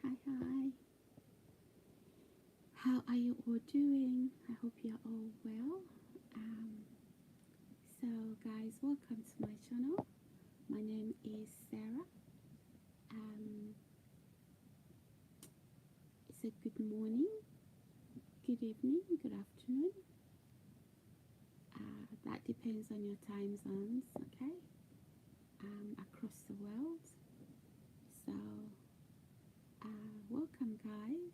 Hi. How are you all doing? I hope you're all well. Um, so, guys, welcome to my channel. My name is Sarah. Um, it's a good morning, good evening, good afternoon. That depends on your time zones, okay? Across the world. So, welcome, guys.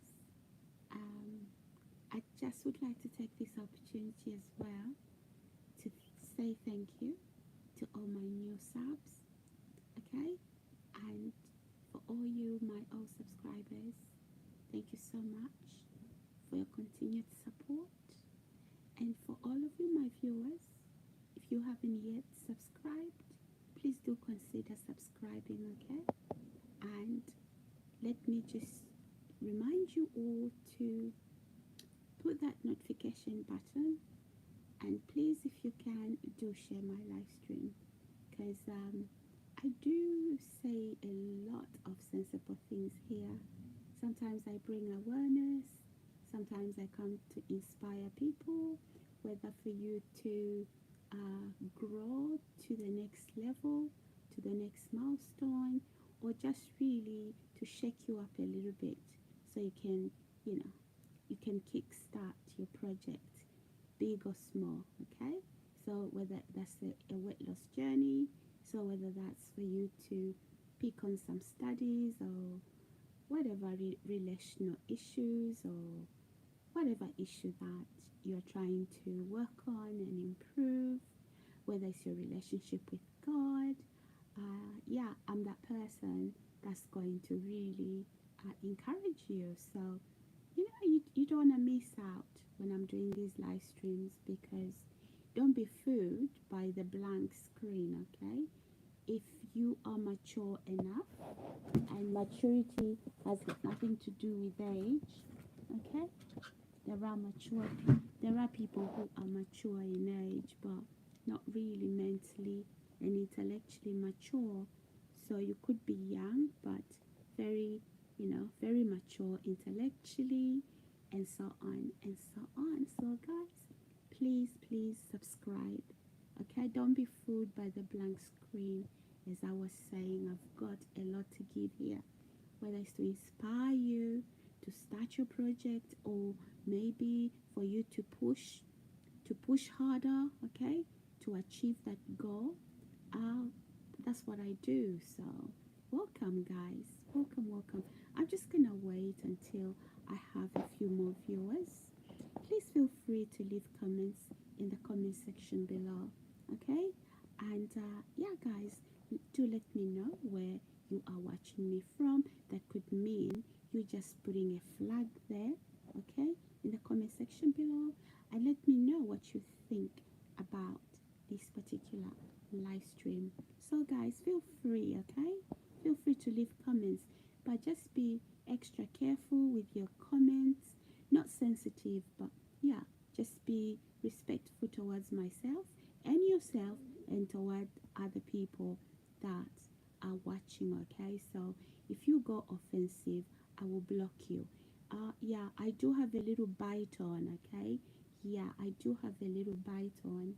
Um, I just would like to take this opportunity as well to say thank you to all my new subs, okay? And for all you, my old subscribers, thank you so much for your continued support. And for all of you, my viewers, if you haven't yet subscribed, please do consider subscribing, okay? And let me just remind you all to put that notification button, and please, if you can, do share my live stream, because I do say a lot of sensible things here. Sometimes I bring awareness, sometimes I come to inspire people, whether for you to grow to the next level, to the next milestone, or just really to shake you up a little bit so you can, you know, you can kickstart your project, big or small, okay? So whether that's a weight loss journey, so whether that's for you to pick on some studies or whatever relational issues or whatever issue that you're trying to work on and improve, whether it's your relationship with God, yeah, I'm that person that's going to really encourage you. So you don't want to miss out when I'm doing these live streams, because don't be fooled by the blank screen, okay? If you are mature enough, and maturity has nothing to do with age, okay? There are people who are mature in age but not really mentally and intellectually mature. So you could be young but very, very mature intellectually, and so on and so on. So guys, please subscribe, okay? Don't be fooled by the blank screen. As I was saying, I've got a lot to give here, whether it's to inspire you to start your project, or maybe for you to push harder, okay, to achieve that goal. uh, that's what I do. So welcome, guys, welcome. I'm just gonna wait until I have a few more viewers. Please feel free to leave comments in the comment section below, okay? And yeah, guys, do let me know where you are watching me from. That could mean you just putting a flag there, okay, in the comment section below, and let me know what you think about this particular live stream. So guys, feel free, okay? Feel free to leave comments, but just be extra careful with your comments. Not sensitive, but yeah, just be respectful towards myself and yourself, and toward other people that are watching, okay? So if you go offensive, I will block you. Yeah, I do have a little bite on, okay? Yeah, I do have a little bite on.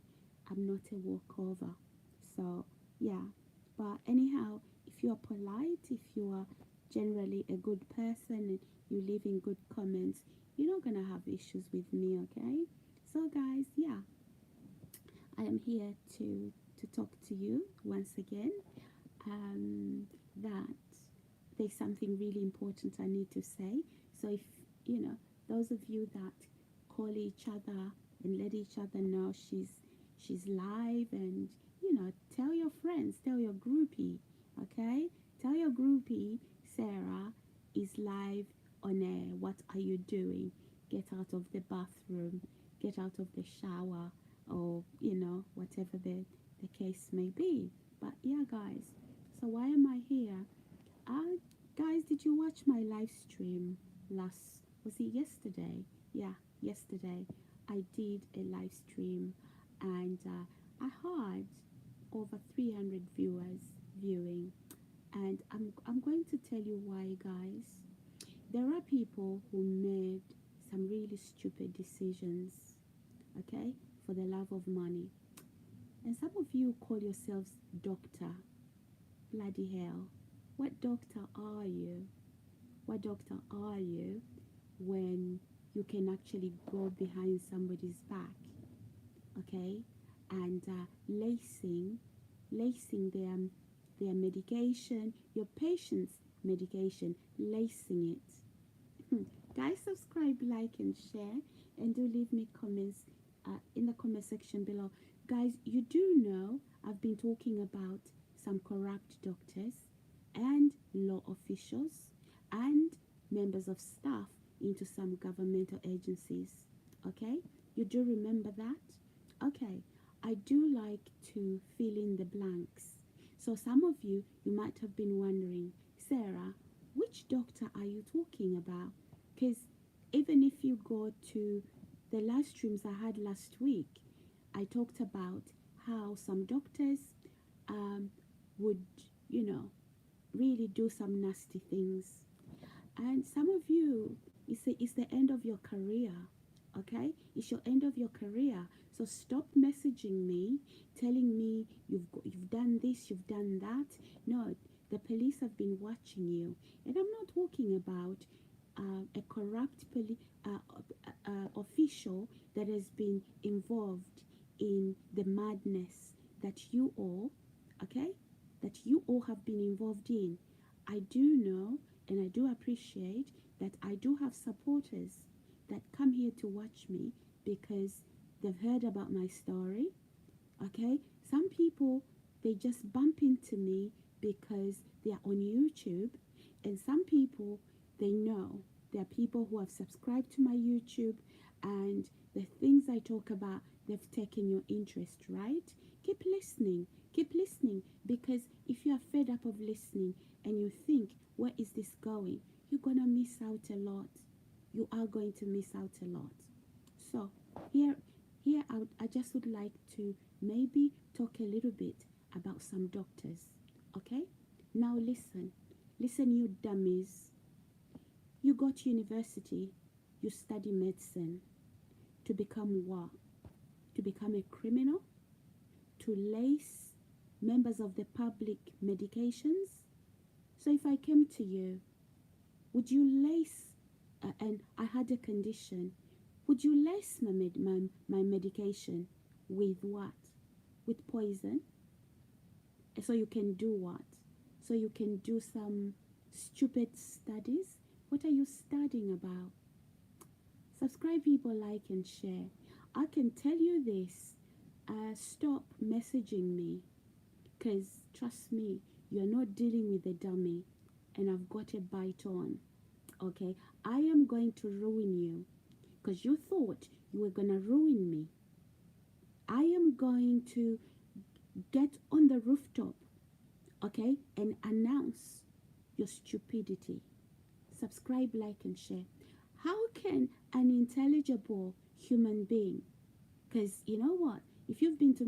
I'm not a walkover. So yeah, but anyhow, if you are polite, if you are generally a good person and you leave in good comments, you're not gonna have issues with me, okay? So guys, yeah, I am here to talk to you once again. That there's something really important I need to say. So if those of you that call each other and let each other know she's live, and tell your friends, tell your groupie, okay? Tell your groupie Sarah is live on air. What are you doing? Get out of the bathroom, get out of the shower, or whatever the case may be. But yeah, guys, so why am I here? Guys, did you watch my live stream was it yesterday? Yeah, yesterday I did a live stream, and I had over 300 viewers viewing, and I'm going to tell you why, guys. there are people who made some really stupid decisions, okay, for the love of money. And some of you call yourselves doctor. Bloody hell. What doctor are you? What doctor are you when you can actually go behind somebody's back, okay, and lacing their medication, your patient's medication, lacing it. Guys, subscribe, like, and share, and do leave me comments in the comment section below. Guys, you do know I've been talking about some corrupt doctors and law officials and members of staff into some governmental agencies. Okay, you do remember that? Okay, I do like to fill in the blanks. So some of you might have been wondering, Sarah, which doctor are you talking about? Because even if you go to the live streams I had last week, I talked about how some doctors would, really do some nasty things. And some of you, it's the end of your career, okay? It's your end of your career. So stop messaging me, telling me you've done this, you've done that. No, the police have been watching you. And I'm not talking about a corrupt official that has been involved in the madness that you all, okay, that you all have been involved in. I do know and I do appreciate that I do have supporters that come here to watch me because they've heard about my story, okay? Some people, they just bump into me because they are on YouTube, and some people, they know. There are people who have subscribed to my YouTube, and the things I talk about, they've taken your interest, right? Keep listening, because if you are fed up of listening and you think, where is this going? You're going to miss out a lot. You are going to miss out a lot. So here I just would like to maybe talk a little bit about some doctors, okay? Now listen, you dummies. You go to university, you study medicine to become what? To become a criminal? To lace members of the public medications? So if I came to you, would you lace, and I had a condition, would you lace my medication with what? With poison? So you can do what? So you can do some stupid studies? What are you studying about? Subscribe, people, like, and share. I can tell you this. Stop messaging me, because trust me, you're not dealing with a dummy, and I've got a bite on. Okay, I am going to ruin you because you thought you were gonna ruin me. I am going to get on the rooftop, okay, and announce your stupidity. Subscribe, like, and share. How can an intelligible human being, because you know what, if you've been to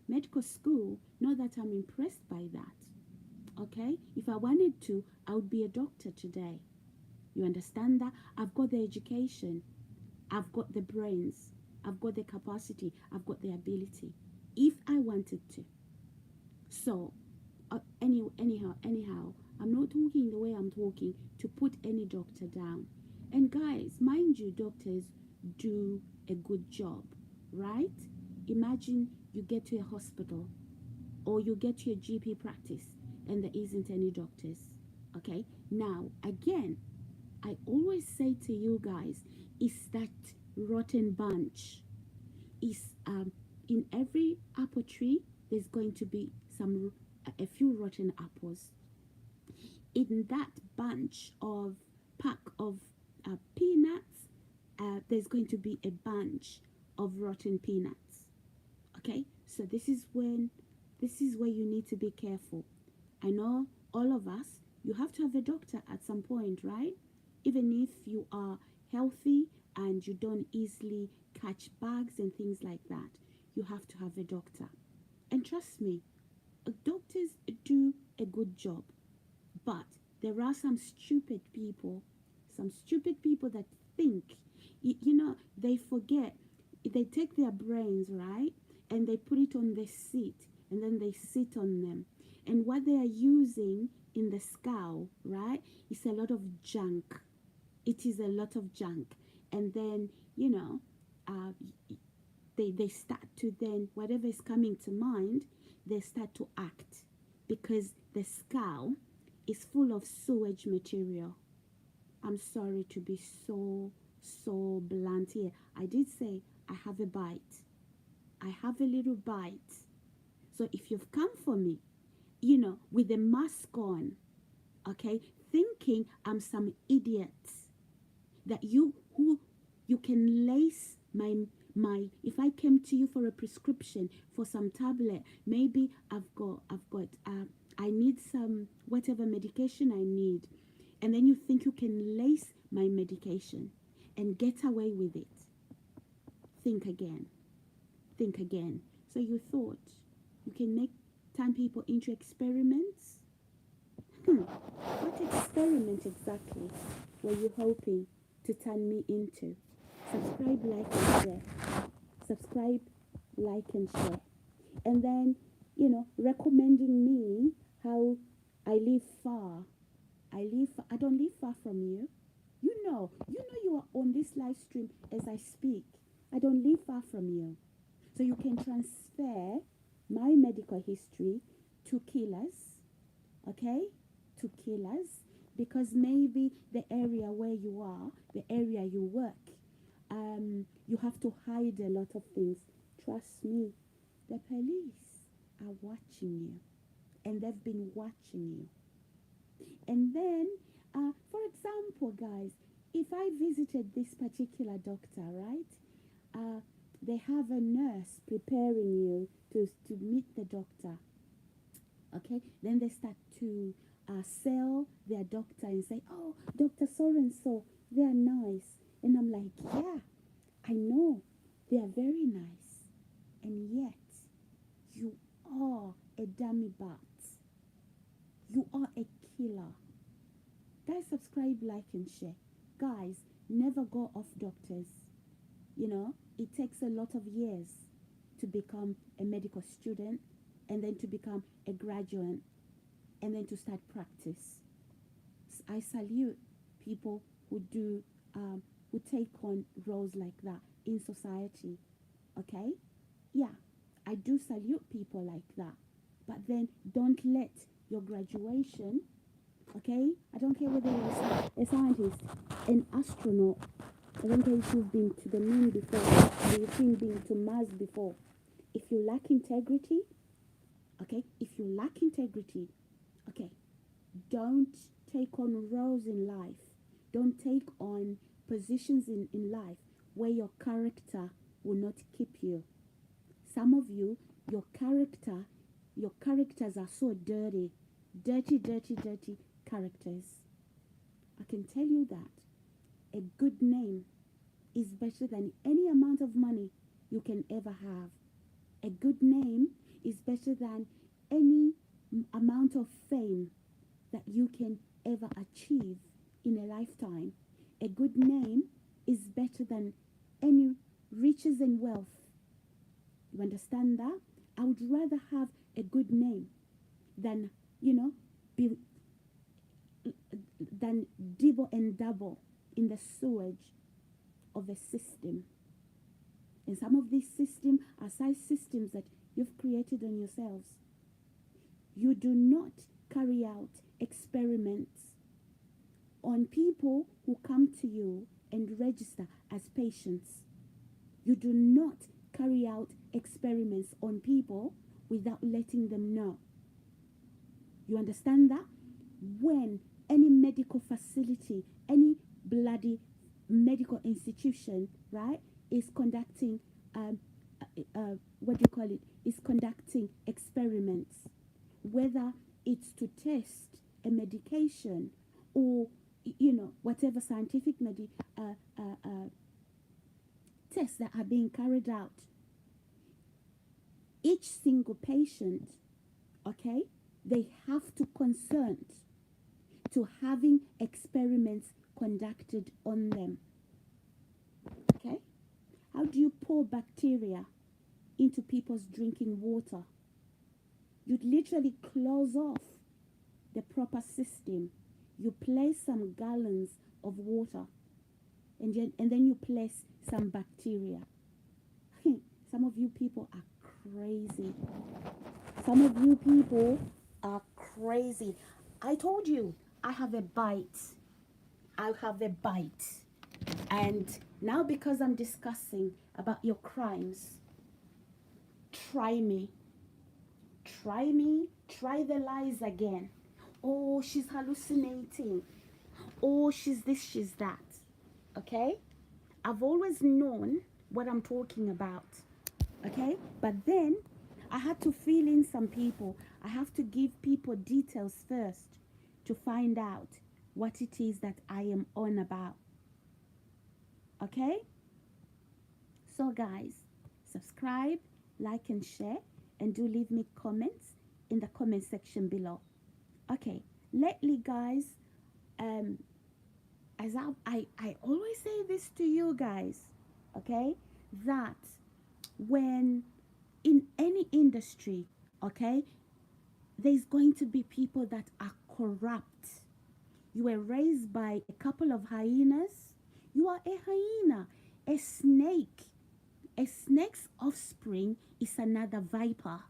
medical school, know that I'm impressed by that, okay? If I wanted to, I would be a doctor today. You understand that? I've got the education, I've got the brains, I've got the capacity, I've got the ability, if I wanted to. So, anyhow, I'm not talking the way I'm talking to put any doctor down. And guys, mind you, doctors do a good job, right? Imagine you get to a hospital or you get to your GP practice and there isn't any doctors, okay? Now, again, I always say to you guys, it's that rotten bunch. Is in every apple tree, there's going to be a few rotten apples. In that bunch of pack of peanuts, there's going to be a bunch of rotten peanuts. Okay, so this is where you need to be careful. I know all of us, you have to have a doctor at some point, right? Even if you are healthy and you don't easily catch bugs and things like that, you have to have a doctor. And trust me, doctors do a good job, but there are some stupid people, Some stupid people that think, they forget. They take their brains, right, and they put it on the seat, and then they sit on them. And what they are using in the skull, right, is a lot of junk. It is a lot of junk. And then, uh, they start to then, whatever is coming to mind, they start to act because the skull is full of sewage material. I'm sorry to be so blunt here. I did say I have a bite. I have a little bite. So if you've come for me, with a mask on, okay, thinking I'm some idiot, that you can lace my if I came to you for a prescription for some tablet, maybe I've got I need some whatever medication I need, and then you think you can lace my medication and get away with it. Think again. Think again. So you thought you can turn people into experiments? What experiment exactly were you hoping to turn me into? Subscribe, like, and share. Subscribe, like, and share. And then, recommending me how I live far. I don't live far from you. You are on this live stream as I speak. I don't live far from you. So you can transfer my medical history to killers, okay? To killers, because maybe the area where you are, the area you work, you have to hide a lot of things. Trust me, the police are watching you, and they've been watching you. And then, for example, guys, if I visited this particular doctor, right, they have a nurse preparing you to meet the doctor. Okay, then they start to sell their doctor and say, oh, Dr. So-and-so, they are nice. And I'm like, yeah, I know, they are very nice. And yet, you are a dummy bat. You are a killer. Guys, subscribe, like, and share. Guys, never go off doctors. It takes a lot of years to become a medical student, and then to become a graduate, and then to start practice. I salute people who take on roles like that in society. Okay? Yeah, I do salute people like that. But then don't let your graduation, okay? I don't care whether you're a scientist, an astronaut. I don't care if you've been to the moon before, or you've been to Mars before. If you lack integrity, okay? If you lack integrity, okay, don't take on roles in life. Don't take on positions in life where your character will not keep you. Some of you, your characters are so dirty. Dirty characters. I can tell you that a good name is better than any amount of money you can ever have. A good name is better than any amount of fame that you can ever achieve in a lifetime. A good name is better than any riches and wealth. You understand that? I would rather have a good name than, than dibble and dabble in the sewage of a system. And some of these systems are side systems that you've created on yourselves. You do not carry out experiments on people who come to you and register as patients. You do not carry out experiments on people without letting them know. You understand that? When any medical facility, any bloody medical institution, right, is conducting, is conducting experiments, whether it's to test a medication or, whatever scientific tests that are being carried out, each single patient, okay, they have to consent. to having experiments conducted on them. Okay? How do you pour bacteria into people's drinking water? You'd literally close off the proper system. You place some gallons of water, and then you place some bacteria. Some of you people are crazy. Some of you people are crazy. I told you, I have a bite. I have a bite. And now, because I'm discussing about your crimes, try me. Try me. Try the lies again. Oh, she's hallucinating. Oh, she's this, she's that. Okay? I've always known what I'm talking about. Okay? But then I had to fill in some people. I have to give people details first to find out what it is that I am on about. Okay? So guys, subscribe, like and share, and do leave me comments in the comment section below. Okay, lately guys, as I always say this to you guys, okay, that when in any industry, okay, there's going to be people that are corrupt. You were raised by a couple of hyenas. You are a hyena. A snake. A snake's offspring is another viper.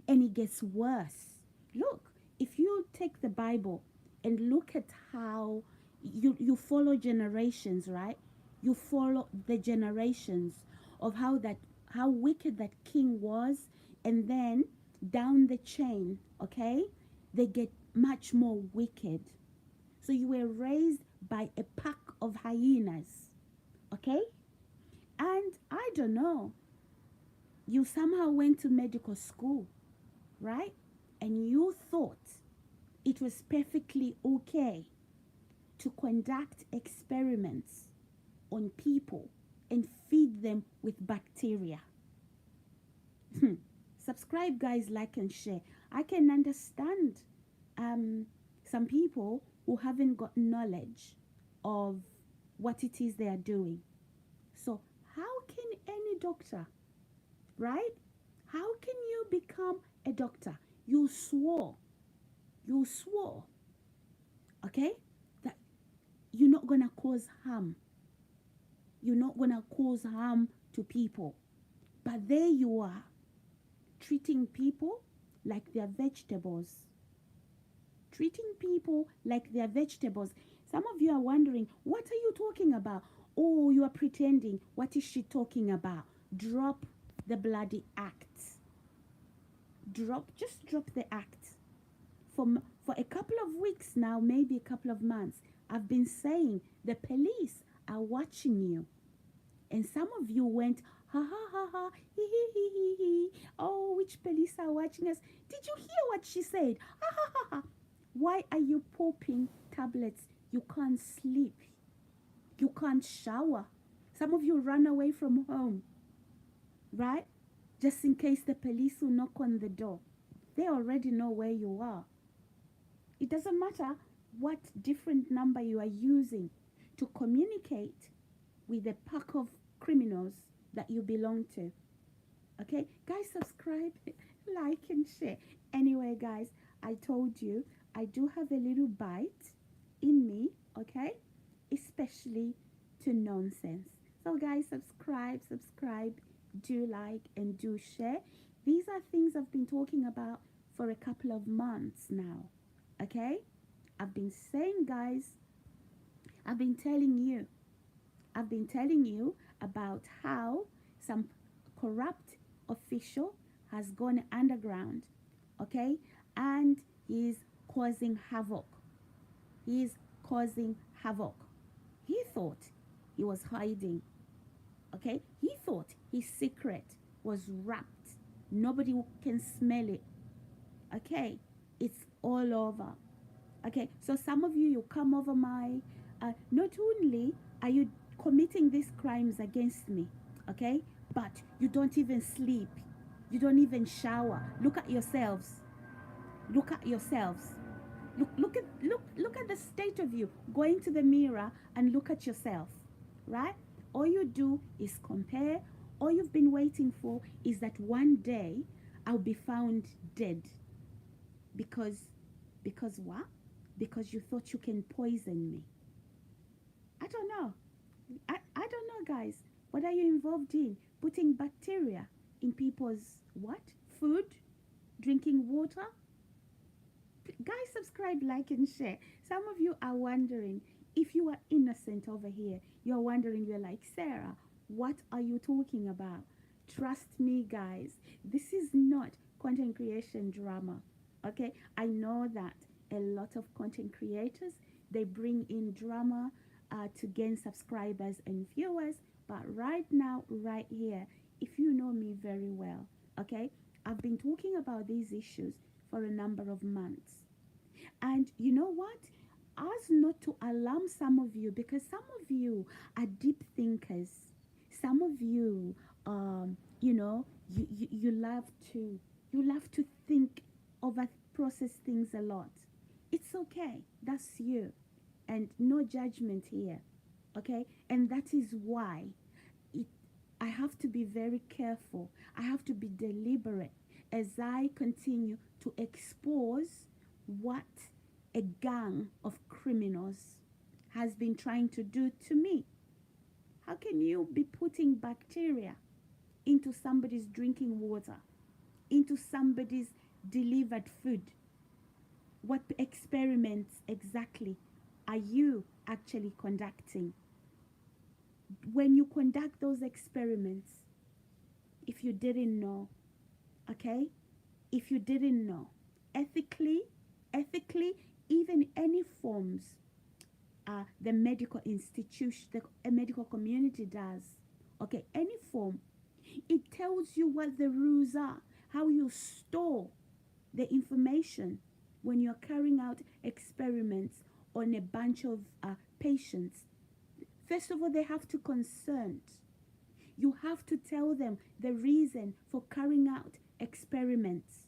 And it gets worse. Look, if you take the Bible and look at how you follow generations, right? You follow the generations of how wicked that king was, and then down the chain, okay, they get much more wicked. So you were raised by a pack of hyenas, okay? And I don't know, you somehow went to medical school, right? And you thought it was perfectly okay to conduct experiments on people and feed them with bacteria. Subscribe, guys, like and share. I can understand some people who haven't got knowledge of what it is they are doing. So how can any doctor, right? How can you become a doctor? You swore, okay, that you're not going to cause harm. You're not going to cause harm to people. But there you are, treating people like they're vegetables. Treating people like they're vegetables. Some of you are wondering, what are you talking about? Oh, you are pretending. What is she talking about? Drop the bloody act. Just drop the act. For a couple of weeks now, maybe a couple of months, I've been saying the police are watching you. And some of you went, ha ha ha ha, hee hee hee hee hee. Oh, which police are watching us? Did you hear what she said? Ha ha ha ha. Why are you popping tablets? You can't sleep. You can't shower. Some of you run away from home, right? Just in case the police will knock on the door. They already know where you are. It doesn't matter what different number you are using to communicate with a pack of criminals that you belong to. Okay, guys, subscribe, like and share. Anyway, guys, I told you I do have a little bite in me, okay, especially to nonsense. So guys, subscribe, do like and do share. These are things I've been talking about for a couple of months now. Okay, I've been saying, guys, I've been telling you about how some corrupt official has gone underground, okay, and he's causing havoc. He thought he was hiding, okay. He thought his secret was wrapped. Nobody can smell it, okay. It's all over, okay. So some of you come over my not only are you committing these crimes against me, okay, but you don't even sleep, you don't even shower. Look at yourselves, Look at the state of you. Go into the mirror and look at yourself, right? All you do is compare. All you've been waiting for is that one day I'll be found dead because what? Because you thought you can poison me. I don't know. I don't know, guys. What are you involved in? Putting bacteria in people's what? Food? Drinking water? Guys, subscribe, like, and share. Some of you are wondering if you are innocent over here. You're wondering, you're like, Sarah, what are you talking about? Trust me, guys, this is not content creation drama. Okay, I know that a lot of content creators, they bring in drama to gain subscribers and viewers, but right now, right here, if you know me very well, okay, I've been talking about these issues for a number of months. And you know what? As not to alarm some of you, because some of you are deep thinkers. Some of you, you know, you love to think over process things a lot. It's okay. That's you, and no judgment here. Okay, and that is why it, I have to be very careful. I have to be deliberate as I continue to expose what a gang of criminals has been trying to do to me. How can you be putting bacteria into somebody's drinking water, into somebody's delivered food? What experiments exactly are you actually conducting? When you conduct those experiments, if you didn't know, okay, if you didn't know, ethically, even any forms the medical institution, the medical community does, okay, any form, it tells you what the rules are, how you store the information when you're carrying out experiments on a bunch of patients. First of all, they have to consent. You have to tell them the reason for carrying out experiments.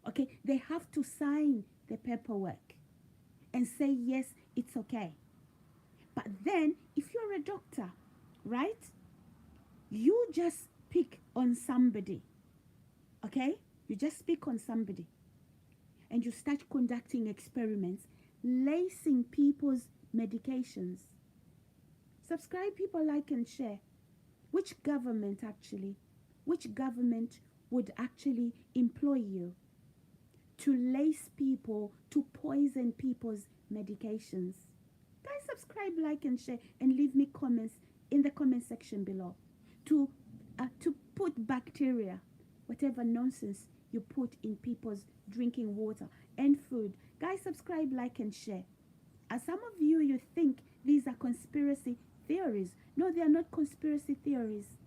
Okay, they have to sign the paperwork and say, yes, it's okay. But then, if you're a doctor, right, you just pick on somebody, okay? You just pick on somebody and you start conducting experiments, lacing people's medications. Subscribe, people, like, and share. Which government would actually employ you to lace people, to poison people's medications? Guys, subscribe, like, and share, and leave me comments in the comment section below. To put bacteria, whatever nonsense you put in people's drinking water and food. Guys, subscribe, like, and share. As some of you think these are conspiracy theories. No, they are not conspiracy theories.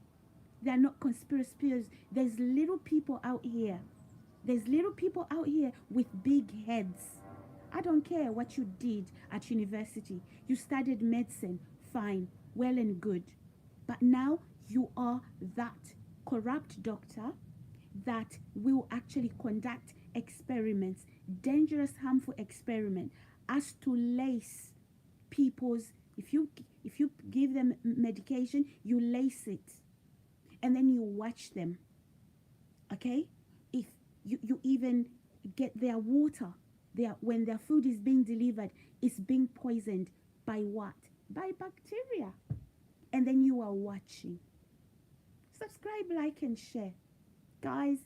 They are not conspiracy theories. There's little people out here. There's little people out here with big heads. I don't care what you did at university. You studied medicine, fine, well and good. But now you are that corrupt doctor that will actually conduct experiments, dangerous, harmful experiments, as to lace people's, if you give them medication, you lace it and then you watch them. Okay? If you even get their water, when their food is being delivered, it's being poisoned by what? By bacteria. And then you are watching. Subscribe, like, and share. Guys,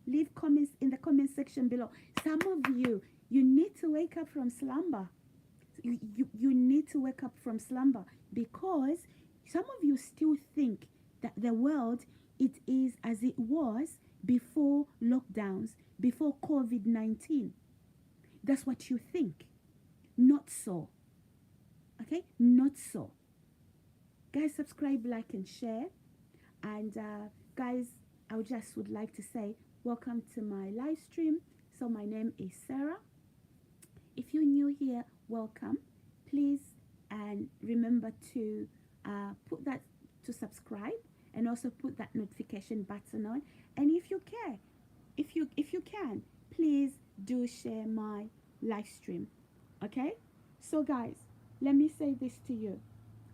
leave comments in the comment section below. Some of you need to wake up from slumber. You need to wake up from slumber, because some of you still think that the world, it is as it was before lockdowns, before COVID-19. That's what you think. Not so. Okay? Not so. Guys, subscribe, like, and share. And guys, I would like to say welcome to my live stream. So my name is Sarah. If you're new here, welcome. Please, and remember to put that to subscribe, and also put that notification button on. And if you can, please do share my live stream. Okay? So, guys, let me say this to you.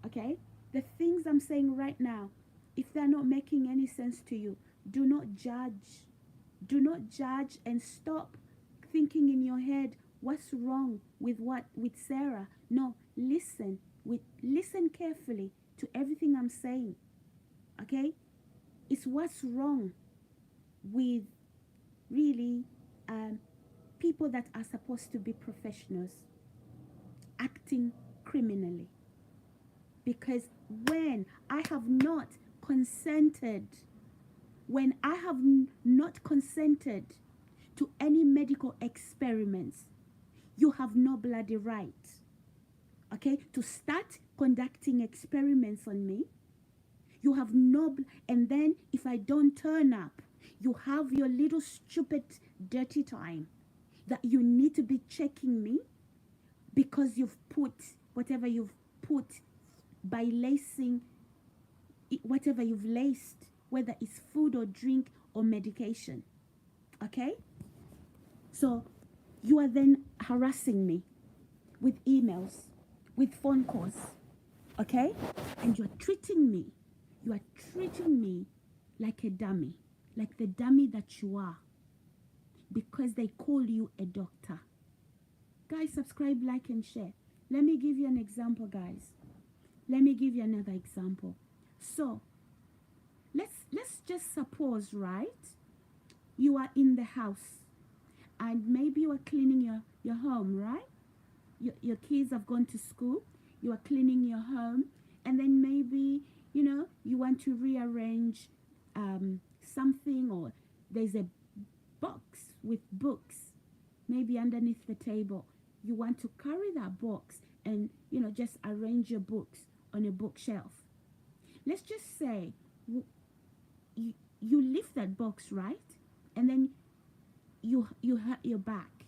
Okay? The things I'm saying right now, if they're not making any sense to you, do not judge. Do not judge and stop thinking in your head, what's wrong with Sarah? No, listen carefully to everything I'm saying. Okay? It's what's wrong with really people that are supposed to be professionals acting criminally. Because when I have not consented, when I have not consented to any medical experiments, you have no bloody right, okay, to start conducting experiments on me. You have no, and then if I don't turn up, you have your little stupid dirty time that you need to be checking me because you've put whatever you've put by lacing whatever you've laced, whether it's food or drink or medication. Okay? So you are then harassing me with emails, with phone calls. Okay? And you are treating me like a dummy, like the dummy that you are, because they call you a doctor. Guys, subscribe, like, and share. Let me give you an example, guys. Let me give you another example. So, let's just suppose, right? You are in the house, and maybe you are cleaning your home, right? Your kids have gone to school. You are cleaning your home, and then maybe, you want to rearrange something, or there's a box with books maybe underneath the table. You want to carry that box and just arrange your books on a bookshelf. Let's just say you lift that box, right? And then you hurt your back,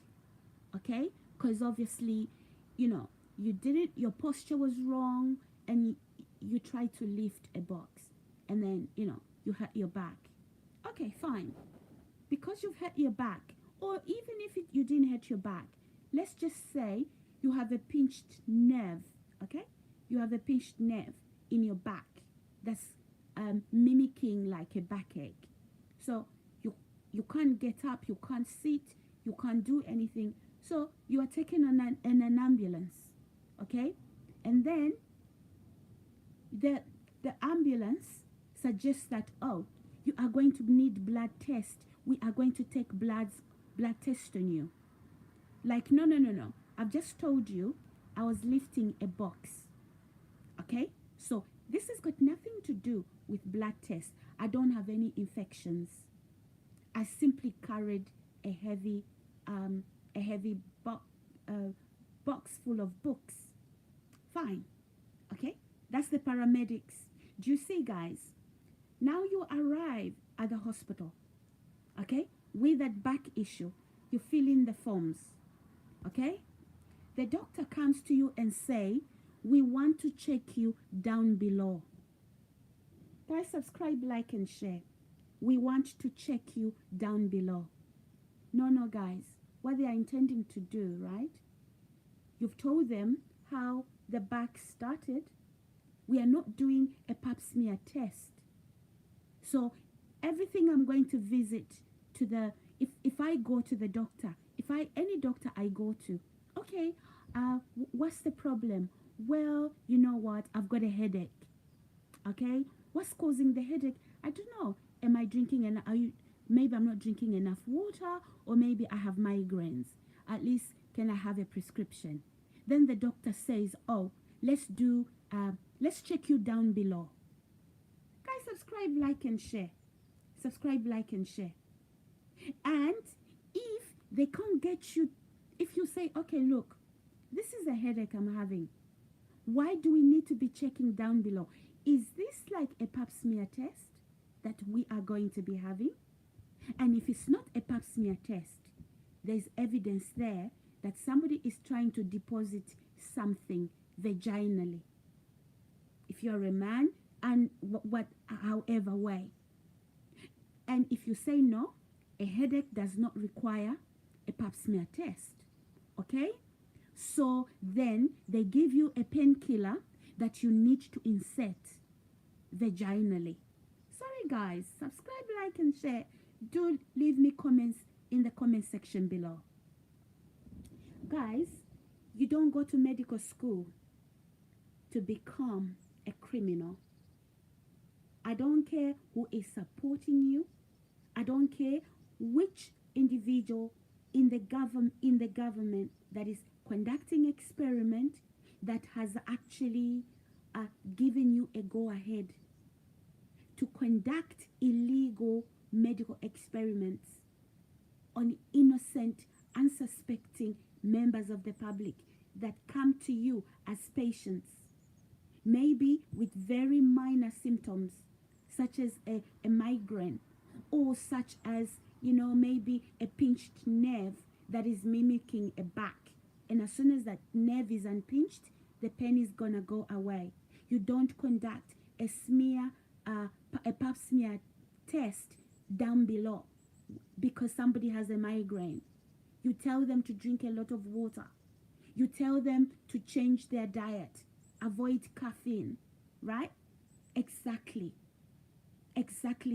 okay? Because obviously, you didn't, your posture was wrong, and you tried to lift a box, and then you hurt your back. Okay, fine. Because you've hurt your back, or even if you didn't hurt your back, let's just say you have a pinched nerve, okay? You have a pinched nerve in your back that's mimicking like a backache. So you can't get up, you can't sit, you can't do anything. So you are taken on an ambulance, okay? And then the ambulance suggests that, oh, you are going to need blood test. We are going to take blood test on you. Like, no. I've just told you I was lifting a box. Okay? So this has got nothing to do with blood test. I don't have any infections. I simply carried a heavy box full of books. Fine. Okay? That's the paramedics. Do you see, guys? Now you arrive at the hospital, okay, with that back issue. You fill in the forms, okay? The doctor comes to you and say, we want to check you down below. Guys, subscribe, like, and share. We want to check you down below. No, guys. What they are intending to do, right? You've told them how the back started. We are not doing a pap smear test. So everything I'm going to visit to the, if I go to the doctor, any doctor I go to, okay, what's the problem? Well, you know what? I've got a headache. Okay, what's causing the headache? I don't know. Am I drinking maybe I'm not drinking enough water, or maybe I have migraines. At least can I have a prescription? Then the doctor says, oh, let's check you down below. Guys, subscribe, like, and share. Subscribe, like, and share. And if they can't get you, if you say, okay, look, this is a headache I'm having. Why do we need to be checking down below? Is this like a pap smear test that we are going to be having? And if it's not a pap smear test, there's evidence there that somebody is trying to deposit something vaginally. If you're a man, and however way. And if you say no, a headache does not require a pap smear test. Okay? So then they give you a painkiller that you need to insert vaginally. Sorry guys, subscribe, like and share. Do leave me comments in the comment section below. Guys, you don't go to medical school to become a criminal. I don't care who is supporting you. I don't care which individual in the government that is conducting experiment that has actually given you a go ahead to conduct illegal medical experiments on innocent, unsuspecting members of the public that come to you as patients, maybe with very minor symptoms such as a migraine, or such as, maybe a pinched nerve that is mimicking a back. And as soon as that nerve is unpinched, the pain is gonna go away. You don't conduct a smear, a pap smear test down below because somebody has a migraine. You tell them to drink a lot of water. You tell them to change their diet, avoid caffeine, right? Exactly.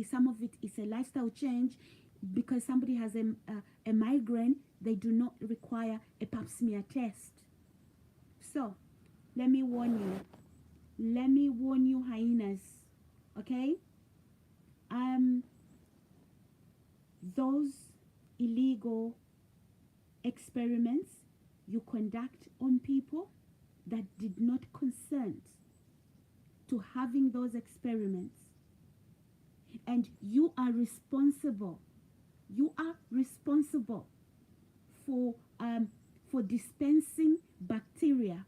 Some of it is a lifestyle change. Because somebody has a migraine, they do not require a pap smear test. So let me warn you, hyenas. Okay? Those illegal experiments you conduct on people that did not consent to having those experiments, and you are responsible for dispensing bacteria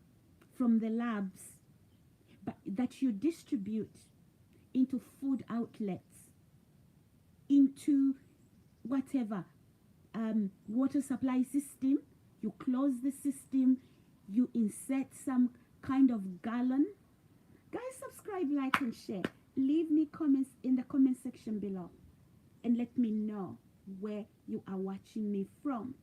from the labs that you distribute into food outlets, into whatever water supply system. You close the system, you insert some kind of gallon. Guys, subscribe, like and share. Leave me comments in the comment section below and let me know where you are watching me from.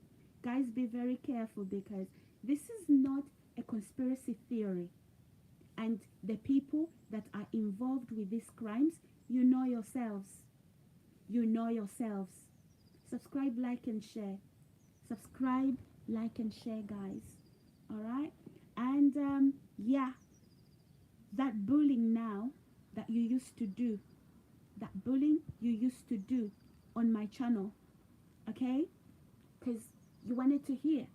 Guys, be very careful because this is not a conspiracy theory. And the people that are involved with these crimes, you know yourselves. Subscribe, like and share. Subscribe, like and share, guys. Alright? And yeah, that bullying now that you used to do, on my channel, okay? Because you wanted to hear,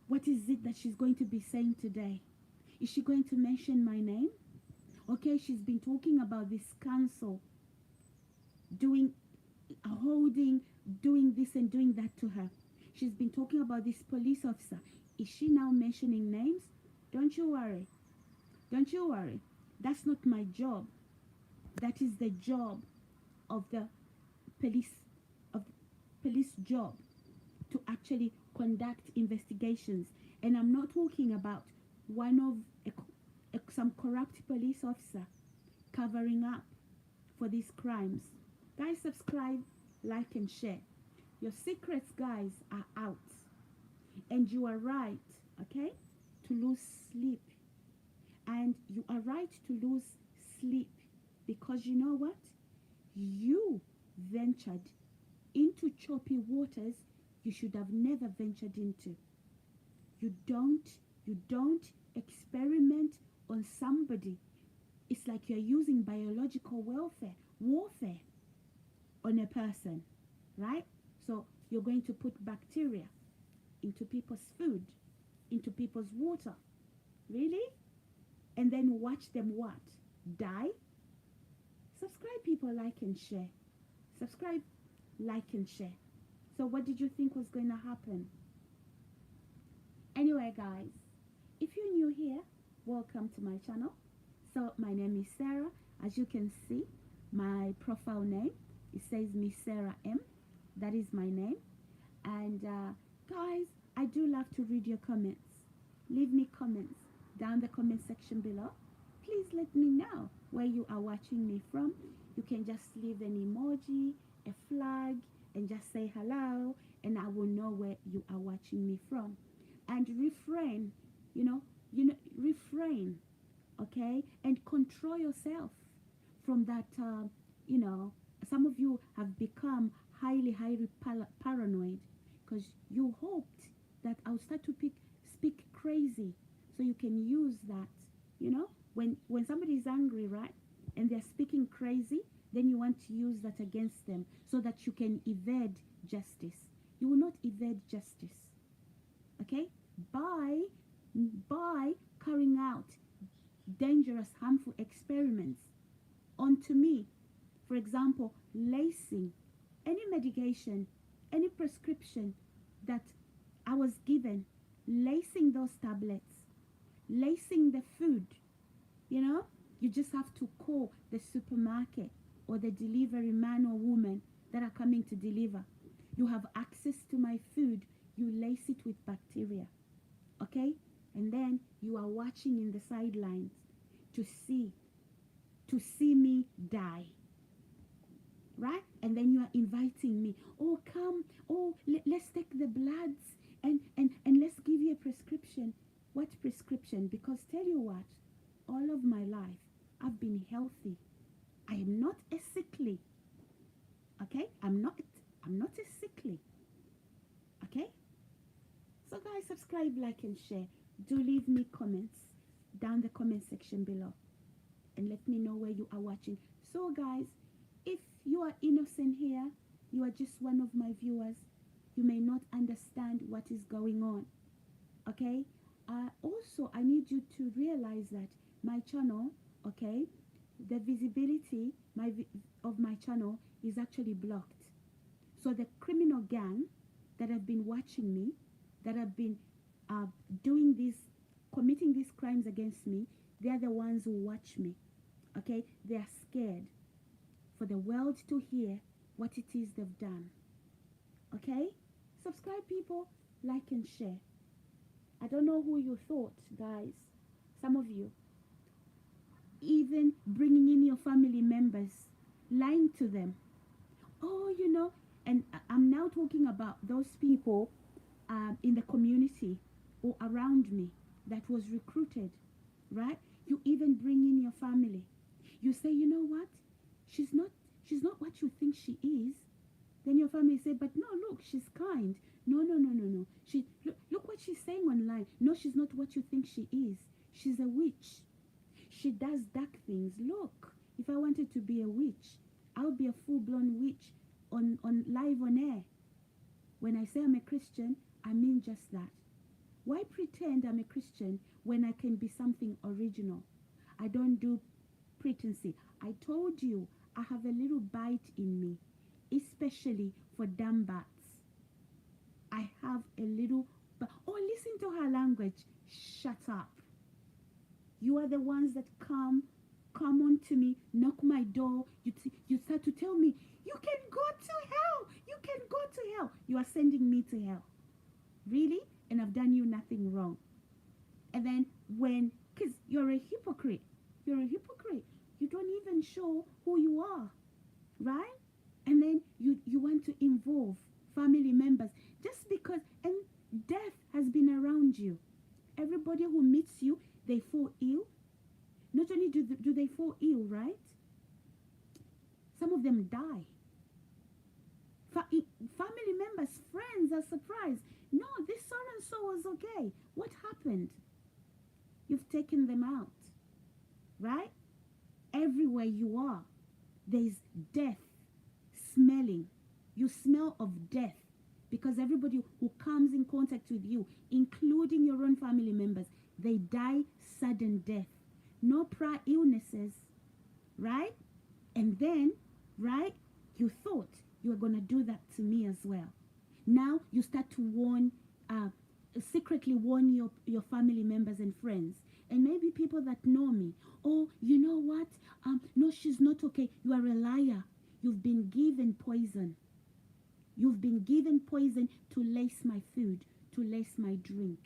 what is it that she's going to be saying today? Is she going to mention my name? Okay, she's been talking about this council doing this and doing that to her. She's been talking about this police officer. Is she now mentioning names? Don't you worry. That's not my job. That is the job of the police job, to actually conduct investigations. And I'm not talking about some corrupt police officer covering up for these crimes. Guys, subscribe, like and share. Your secrets, guys, are out. And you are right, okay, to lose sleep. And you are right to lose sleep because you know what? You ventured into choppy waters you should have never ventured into. You don't experiment on somebody. It's like you're using biological warfare on a person, right? So you're going to put bacteria into people's food, into people's water. Really? And then watch them what? Die? Subscribe, people, like and share. Subscribe, like and share. So what did you think was going to happen? Anyway, guys, if you're new here, welcome to my channel. So my name is Sarah. As you can see, my profile name, it says Miss Sarah M. That is my name. And guys, I do love to read your comments. Leave me comments down the comment section below. Please let me know where you are watching me from. You can just leave an emoji, a flag, and just say hello, and I will know where you are watching me from. and refrain, refrain, okay, and control yourself from that. You know, some of you have become highly paranoid because you hoped that I'll start to speak crazy, so you can use that. When somebody is angry, right, and they're speaking crazy, then you want to use that against them so that you can evade justice. You will not evade justice, okay, by carrying out dangerous, harmful experiments onto me. For example, lacing any medication, any prescription that I was given, lacing those tablets, lacing the food. You just have to call the supermarket or the delivery man or woman that are coming to deliver. You have access to my food, you lace it with bacteria, okay? And then you are watching in the sidelines to see me die, right? And then you are inviting me, oh, come, oh, let's take the bloods and let's give you a prescription. What prescription? Because tell you what, all of my life I've been healthy. I am not a sickly, okay? I'm not a sickly, okay? So guys, subscribe, like, and share. Do leave me comments down the comment section below and let me know where you are watching. So guys, if you are innocent here, you are just one of my viewers, you may not understand what is going on, okay? Also, I need you to realize that my channel, okay, the visibility of my channel is actually blocked. So the criminal gang that have been watching me, that have been committing these crimes against me, they are the ones who watch me, okay? They are scared for the world to hear what it is they've done, okay? Subscribe, people, like and share. I don't know who you thought, guys. Some of you even bringing in your family members, lying to them. Oh, and I'm now talking about those people in the community or around me that was recruited, right? You even bring in your family. You say, you know what? She's not what you think she is. Then your family say, but no, look, she's kind. No. Look what she's saying online. No, she's not what you think she is. She's a witch. She does dark things. Look, if I wanted to be a witch, I would be a full-blown witch on live on air. When I say I'm a Christian, I mean just that. Why pretend I'm a Christian when I can be something original? I don't do pretense. I told you I have a little bite in me, especially for dumb bats. I have a little oh, listen to her language. Shut up. You are the ones that come on to me, knock my door. You start to tell me, you can go to hell. You can go to hell. You are sending me to hell. Really? And I've done you nothing wrong. And then because you're a hypocrite. You're a hypocrite. You don't even show who you are. Right? And then you want to involve family members just because, and death has been around you. Everybody who meets you, they fall ill. Not only do they fall ill, right? Some of them die. Family members, friends are surprised. No, this so-and-so was okay. What happened? You've taken them out, right? Everywhere you are, there's death smelling. You smell of death because everybody who comes in contact with you, including your own family members, they die sudden death. No prior illnesses, right? And then, right, you thought you were going to do that to me as well. Now you start to secretly warn your family members and friends, and maybe people that know me. Oh, you know what? No, she's not okay. You are a liar. You've been given poison. You've been given poison to lace my food, to lace my drink.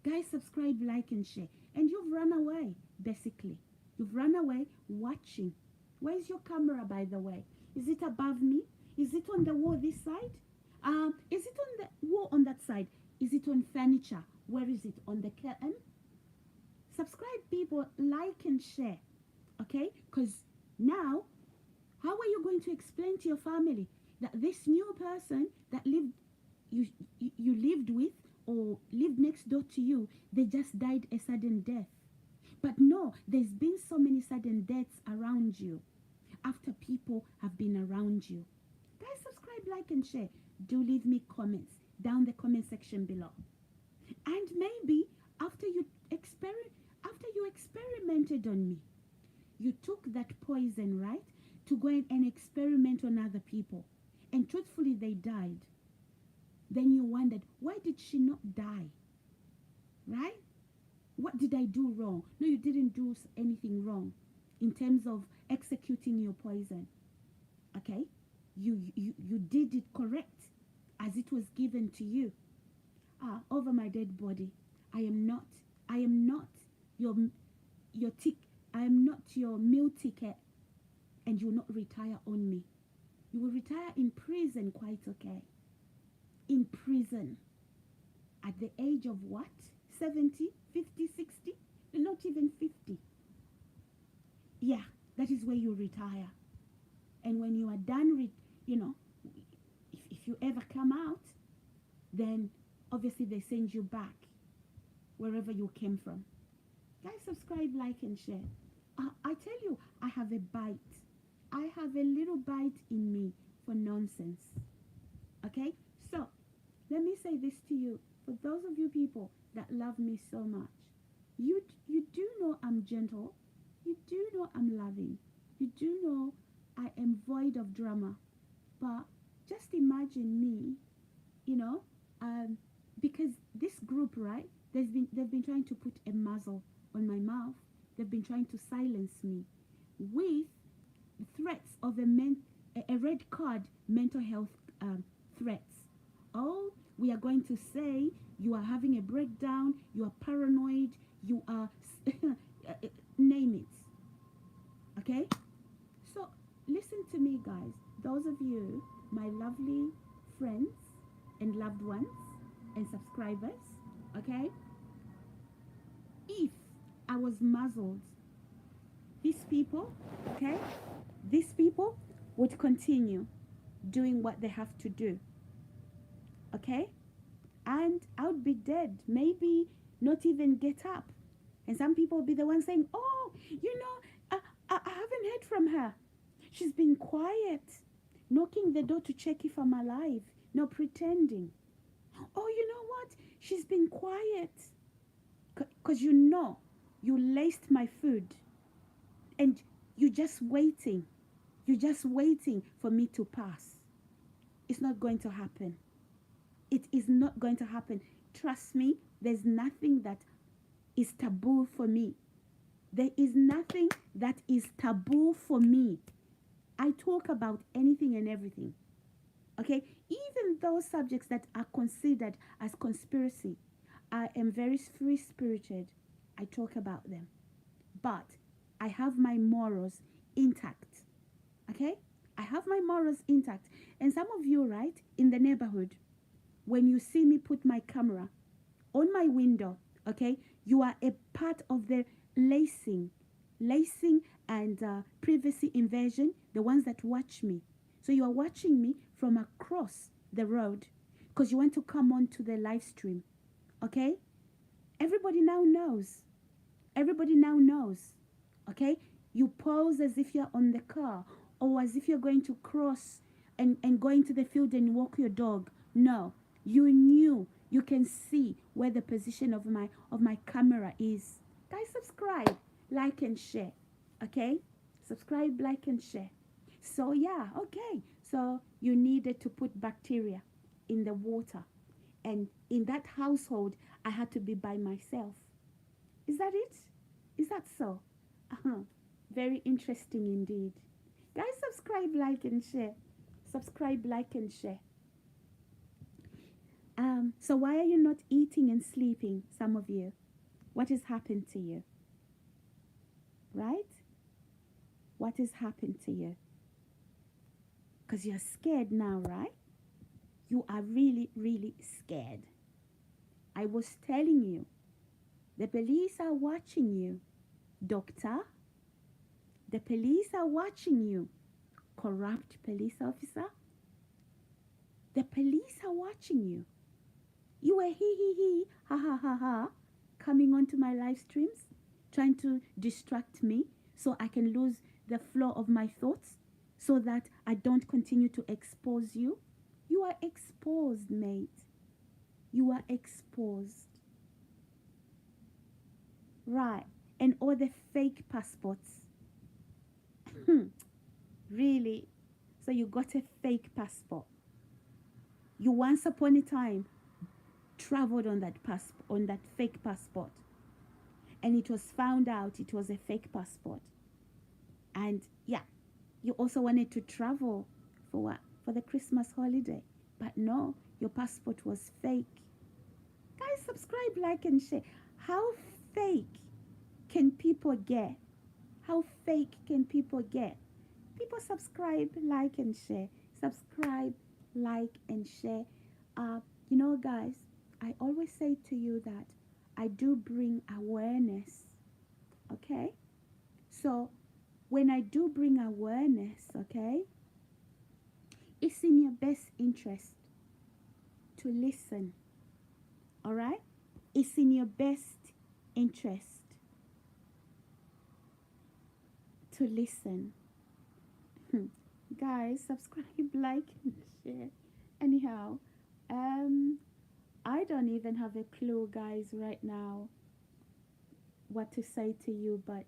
Guys, subscribe, like, and share. And you've run away, basically. You've run away watching. Where's your camera, by the way? Is it above me? Is it on the wall this side? Is it on the wall on that side? Is it on furniture? Where is it? On the curtain? Subscribe, people, like and share. Okay? Because now, how are you going to explain to your family that this new person that you lived with or lived next door to you, they just died a sudden death? But no, there's been so many sudden deaths around you after people have been around you. Guys, subscribe, like, and share. Do leave me comments down the comment section below. And maybe after you experimented on me, you took that poison, right, to go and experiment on other people, and truthfully they died. Then you wondered, why did she not die? Right? What did I do wrong? No, you didn't do anything wrong in terms of executing your poison. Okay? You did it correct as it was given to you. Over my dead body, I am not your tick. I am not your meal ticket, and you will not retire on me. You will retire in prison, quite okay. In prison. At the age of what? 70, 50, 60? Not even 50. Yeah, that is where you retire. And when you are done, if you ever come out, then obviously they send you back wherever you came from. Guys, subscribe, like, and share. I tell you, I have a bite. I have a little bite in me for nonsense. Okay? So, let me say this to you. For those of you people that love me so much, you do know I'm gentle. You do know I'm loving. You do know I am void of drama. But just imagine me, because this group, right, they've been trying to put a muzzle on my mouth. They've been trying to silence me with threats of a red card mental health threats. Oh, we are going to say you are having a breakdown, you are paranoid, you are name it. Okay? So listen to me, guys. Those of you, my lovely friends and loved ones and subscribers, okay? If I was muzzled, these people, okay, these people would continue doing what they have to do, okay? And I would be dead, maybe not even get up. And some people will be the ones saying, oh, I haven't heard from her. She's been quiet, knocking the door to check if I'm alive, no pretending. Oh, you know what? She's been quiet. Because you laced my food. And you're just waiting. You're just waiting for me to pass. It's not going to happen. It is not going to happen. Trust me, there's nothing that is taboo for me. There is nothing that is taboo for me. I talk about anything and everything. Okay? Even those subjects that are considered as conspiracy, I am very free-spirited. I talk about them. But I have my morals intact. Okay? I have my morals intact. And some of you, right, in the neighborhood, when you see me put my camera on my window, okay, you are a part of the lacing and privacy invasion, the ones that watch me. So you are watching me from across the road because you want to come on to the live stream, okay? Everybody now knows. Everybody now knows, okay? You pose as if you're on the car or as if you're going to cross and go into the field and walk your dog. No, you knew. You can see where the position of my camera is. Guys, subscribe, like, and share, okay? Subscribe, like, and share. So, yeah, okay. So, you needed to put bacteria in the water. And in that household, I had to be by myself. Is that it? Is that so? Very interesting indeed. Guys, subscribe, like, and share. Subscribe, like, and share. So why are you not eating and sleeping, some of you? What has happened to you? Right? What has happened to you? Because you're scared now, right? You are really, really scared. I was telling you, the police are watching you, doctor. The police are watching you, corrupt police officer. The police are watching you. You were he, ha ha ha ha, coming onto my live streams, trying to distract me so I can lose the flow of my thoughts, so that I don't continue to expose you. You are exposed, mate. You are exposed. Right. And all the fake passports. Really? So you got a fake passport. You once upon a time traveled on that fake passport, and it was found out it was a fake passport. And yeah, you also wanted to travel for what? For the Christmas holiday. But no, your passport was fake. Guys, subscribe, like, and share. How fake can people get? How fake can people get? People subscribe, like, and share. Subscribe, like, and share. You know, guys, I always say to you that I do bring awareness. Okay? So when I do bring awareness, okay, it's in your best interest to listen. All right? It's in your best interest to listen. Guys, subscribe, like, and share. Anyhow, I don't even have a clue, guys, right now what to say to you, but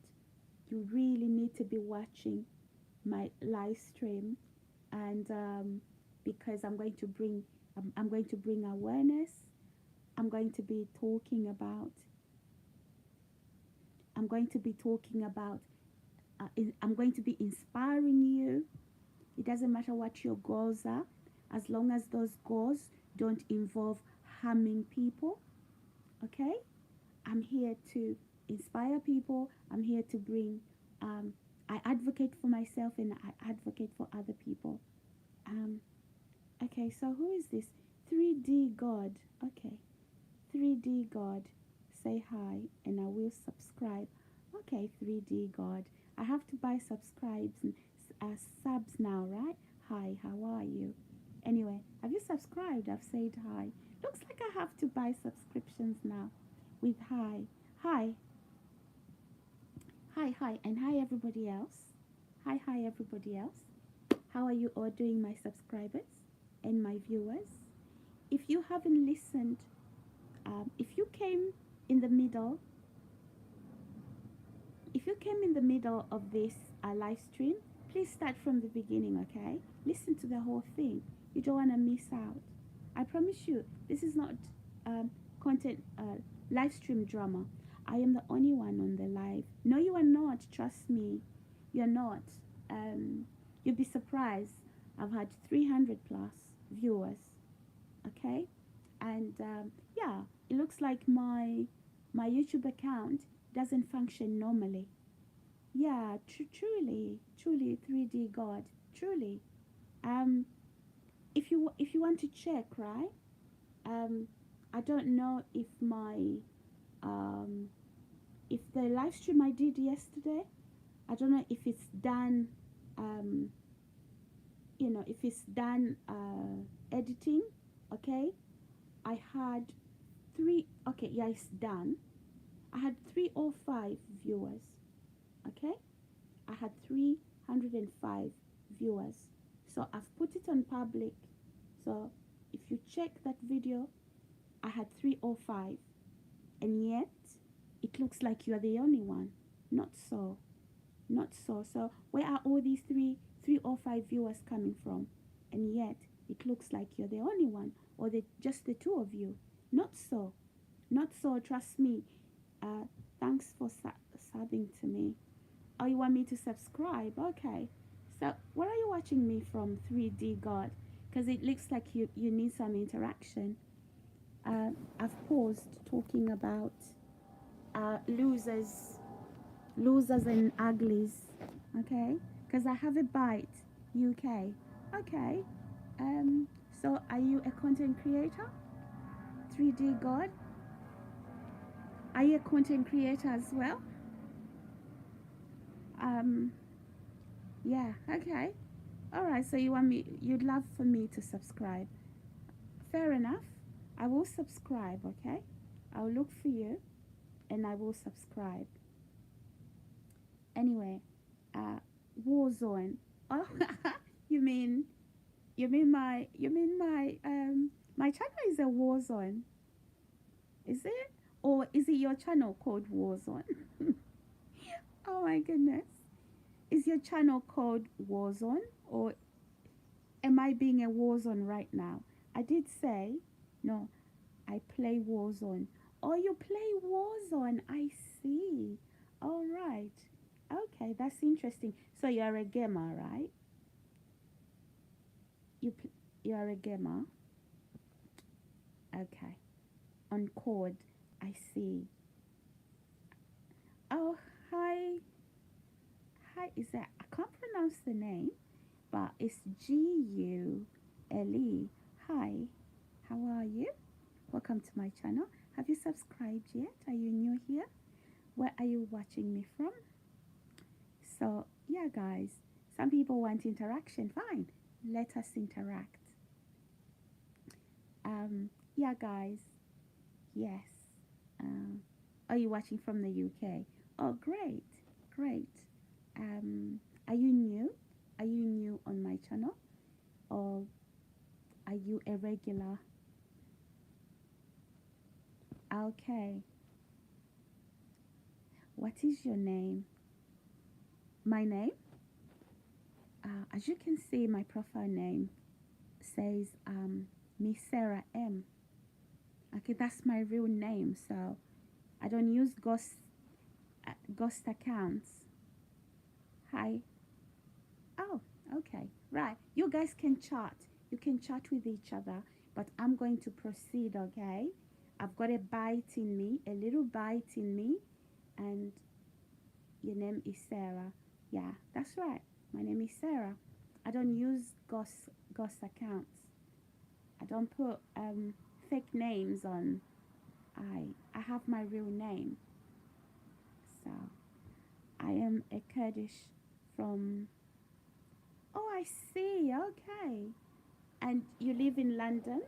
you really need to be watching my live stream, and because I'm going to bring awareness. I'm going to be talking about I'm going to be inspiring you. It doesn't matter what your goals are, as long as those goals don't involve harming people. Okay? I'm here to inspire people. I'm here to bring, I advocate for myself and I advocate for other people. Okay, so who is this? 3D God. Okay. 3D God. Say hi and I will subscribe. Okay, 3D God. I have to buy subscribes and subs now, right? Hi, how are you? Anyway, have you subscribed? I've said hi. Looks like I have to buy subscriptions now with hi. Hi. Hi, and hi everybody else. Hi everybody else. How are you all doing, my subscribers and my viewers? If you haven't listened, if you came in the middle of this live stream, please start from the beginning, okay? Listen to the whole thing. You don't want to miss out. I promise you, this is not content live stream drama. I am the only one on the live. No, you are not. Trust me, you're not. You'll be surprised. I've had 300 plus viewers. Okay, and yeah, it looks like my YouTube account doesn't function normally. Yeah, truly 3D God, truly. If you want to check, right? I don't know if if the live stream I did yesterday, I don't know if it's done. If it's done editing. Okay, I had okay, yeah, it's done. I had 305 viewers. Okay, I had 305 viewers. So I've put it on public. So if you check that video, I had 305, and yet it looks like you are the only one. Not so. So where are all these 305 viewers coming from? And yet it looks like you're the only one, or just the two of you. Not so. Trust me. Thanks for subbing to me. Oh, you want me to subscribe? Okay. So where are you watching me from, 3D God? Because it looks like you need some interaction. I've paused talking about losers and uglies. Okay. Because I have a bite. UK. Okay. So are you a content creator? 3D God? Are you a content creator as well? Yeah, okay. All right, so you'd love for me to subscribe. Fair enough. I will subscribe, okay? I'll look for you and I will subscribe. Anyway, uh, Warzone. Oh, you mean my channel is a Warzone, is it? Or is it your channel called Warzone? Oh my goodness. Is your channel called Warzone or am I being a Warzone right now? I did say, no, I play Warzone. Oh, you play Warzone. I see. All right. Okay, that's interesting. So you're a gamer, right? You are a gamer. Okay. On code. I see. Oh, hi. Hi. Is that I can't pronounce the name, but it's Gule. Hi. How are you? Welcome to my channel. Have you subscribed yet? Are you new here? Where are you watching me from? So, yeah, guys, some people want interaction. Fine, let us interact. Yeah, guys, yes. Um, are you watching from the UK? Oh, great, great. Are you new? Are you new on my channel? Or are you a regular? Okay. What is your name? My name? As you can see, my profile name says Miss Sarah M. Okay, that's my real name, so I don't use ghost accounts. Hi. Oh, okay. Right. You guys can chat. You can chat with each other, but I'm going to proceed, okay? I've got a bite in me, a little bite in me, and your name is Sarah. Yeah, that's right. My name is Sarah. I don't use ghost accounts. I don't put fake names on. I have my real name. So I am a Kurdish from. Oh, I see. Okay. And you live in London?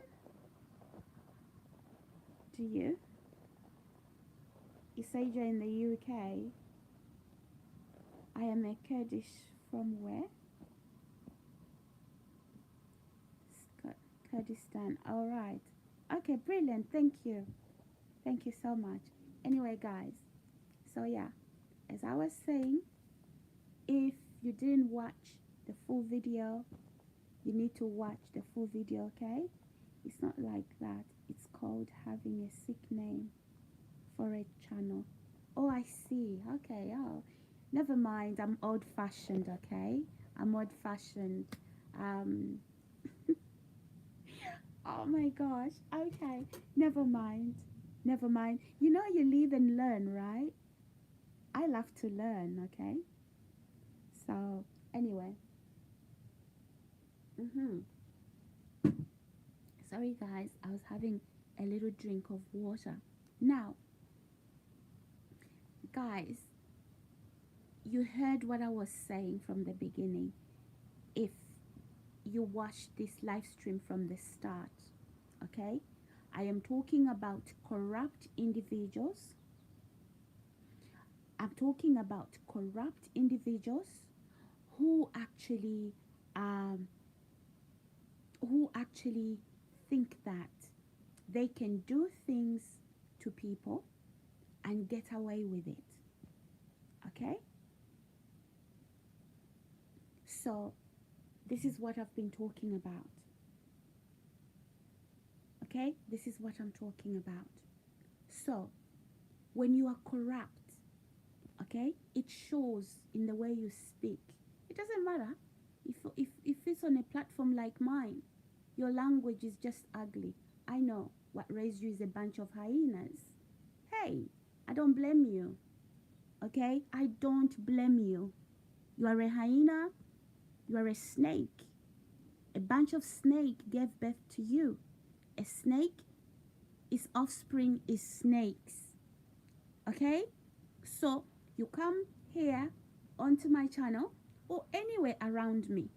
Do you? You say you're in the UK. I am a Kurdish from where? Kurdistan. All right. Okay, brilliant. Thank you. Thank you so much. Anyway, guys. So yeah, as I was saying, if you didn't watch the full video, you need to watch the full video, okay? It's not like that. It's called having a sick name for a channel. Oh, I see. Okay. Oh, never mind. I'm old fashioned, okay? I'm old fashioned. Um, oh my gosh. Okay. Never mind. Never mind. You know, you live and learn, right? I love to learn, okay? So, anyway. Sorry, guys. I was having a little drink of water. Now, guys, you heard what I was saying from the beginning. If you watch this live stream from the start, okay? I am talking about corrupt individuals. I'm talking about corrupt individuals who actually um, think that they can do things to people and get away with it. Okay? So this is what I've been talking about. Okay? This is what I'm talking about. So when you are corrupt, okay, it shows in the way you speak. It doesn't matter if it's on a platform like mine, your language is just ugly. I know what raised you is a bunch of hyenas. Hey, I don't blame you. Okay, I don't blame you. You are a hyena. You are a snake. A bunch of snake gave birth to you. A snake, its offspring is snakes. Okay? So you come here onto my channel or anywhere around me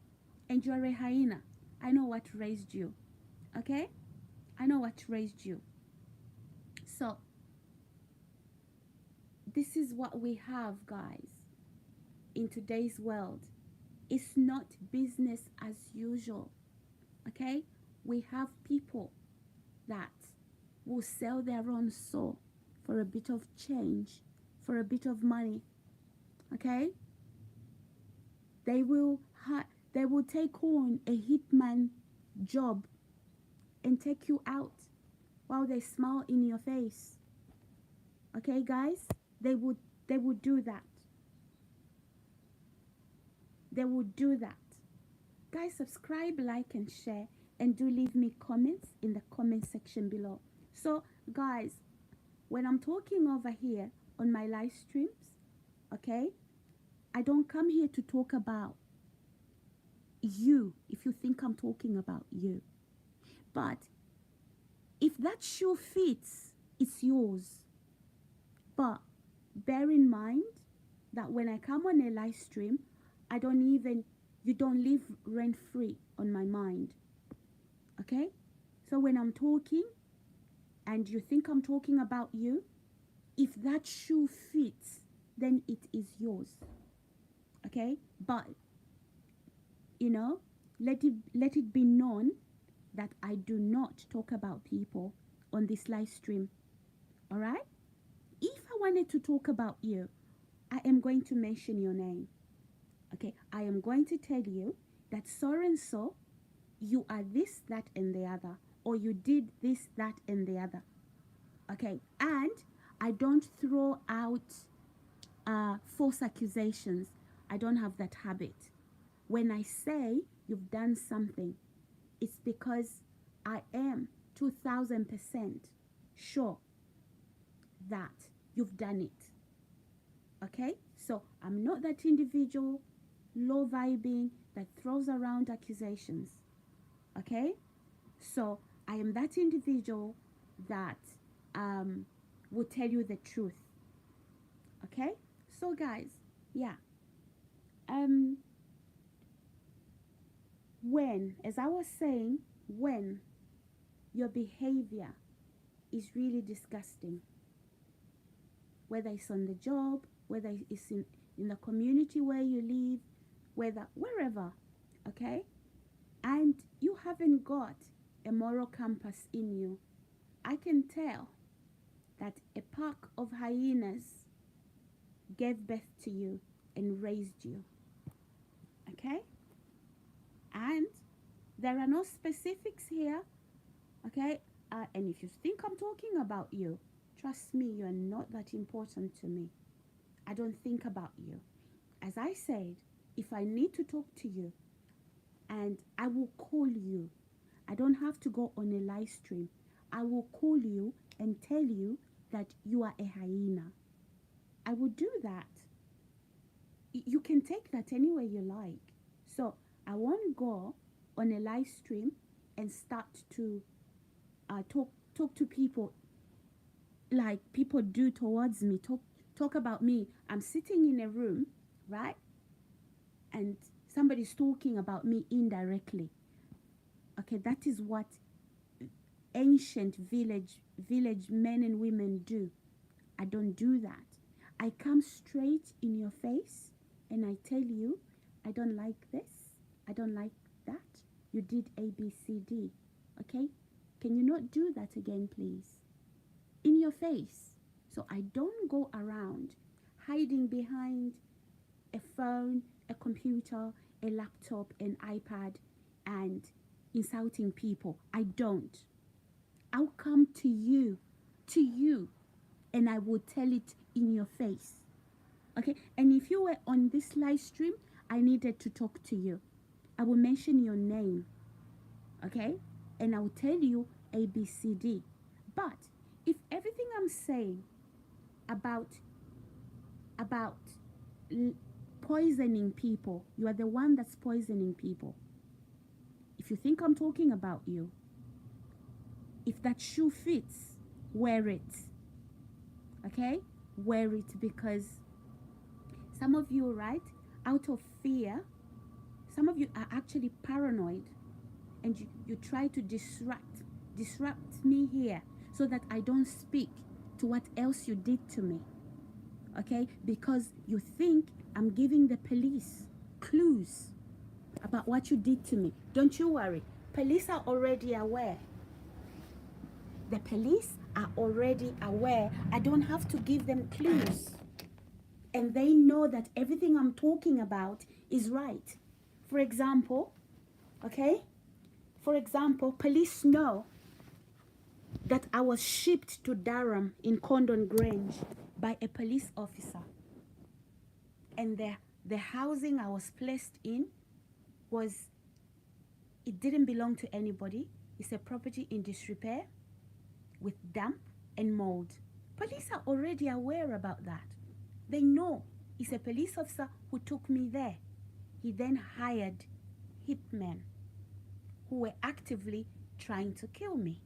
and you're a hyena. I know what raised you. Okay? I know what raised you. So this is what we have, guys, in today's world. It's not business as usual. Okay? We have people that will sell their own soul for a bit of change, for a bit of money. Okay? They will they will take on a hitman job and take you out while they smile in your face. Okay, guys? They would do that. They would do that. Guys, subscribe, like, and share, and do leave me comments in the comment section below. So, guys, when I'm talking over here on my live streams, okay, I don't come here to talk about you if you think I'm talking about you. But if that shoe fits, it's yours. But bear in mind that when I come on a live stream, you don't live rent free on my mind. Okay? So when I'm talking and you think I'm talking about you, if that shoe fits, then it is yours. Okay? But, let it be known that I do not talk about people on this live stream. All right? If I wanted to talk about you, I am going to mention your name. Okay? I am going to tell you that so and so, you are this, that, and the other. Or you did this, that, and the other. Okay? And I don't throw out false accusations. I don't have that habit. When I say you've done something, it's because I am 2000% sure that you've done it. Okay? So I'm not that individual, low vibing, that throws around accusations. Okay? So I am that individual that will tell you the truth. Okay? So guys, yeah. As I was saying, when your behavior is really disgusting, whether it's on the job, whether it's in the community where you live, wherever, okay? And you haven't got a moral compass in you, I can tell that a pack of hyenas gave birth to you and raised you. Okay? And there are no specifics here. Okay? And if you think I'm talking about you, trust me, you're not that important to me. I don't think about you. As I said, if I need to talk to you, and I will call you. I don't have to go on a live stream. I will call you and tell you that you are a hyena. I will do that. You can take that any way you like. So I won't go on a live stream and start to talk to people like people do towards me. Talk about me. I'm sitting in a room, right? And somebody's talking about me indirectly. Okay, that is what ancient village men and women do. I don't do that. I come straight in your face and I tell you, I don't like this, I don't like that. You did A, B, C, D. Okay? Can you not do that again, please? In your face. So I don't go around hiding behind a phone, a computer, a laptop, an iPad, and insulting people. I don't. I'll come to you, and I will tell it in your face. Okay? And if you were on this live stream, I needed to talk to you. I will mention your name. Okay? And I will tell you A, B, C, D. But if everything I'm saying about poisoning people, you are the one that's poisoning people. If you think I'm talking about you, if that shoe fits, wear it. Okay? wear it because some of you, right, out of fear, some of you are actually paranoid, and you try to disrupt me here so that I don't speak to what else you did to me. Okay? Because you think I'm giving the police clues about what you did to me. Don't you worry. Police are already aware. The police are already aware. I don't have to give them clues. And they know that everything I'm talking about is right. For example, okay? For example, police know that I was shipped to Durham in Condon Grange by a police officer. And the housing I was placed in it didn't belong to anybody. It's a property in disrepair with damp and mold. Police are already aware about that. They know it's a police officer who took me there. He then hired hitmen who were actively trying to kill me.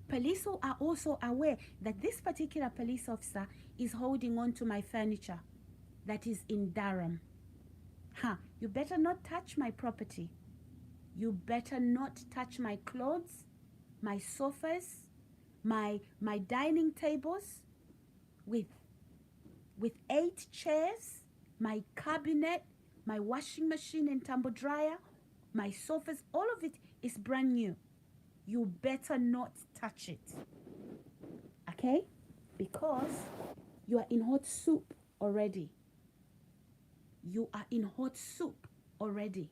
Police are also aware that this particular police officer is holding on to my furniture that is in Durham. You better not touch my property. You better not touch my clothes, my sofas, my dining tables with 8 chairs, my cabinet, my washing machine and tumble dryer, my sofas, all of it is brand new. You better not touch it. Okay? Because you are in hot soup already. You are in hot soup already.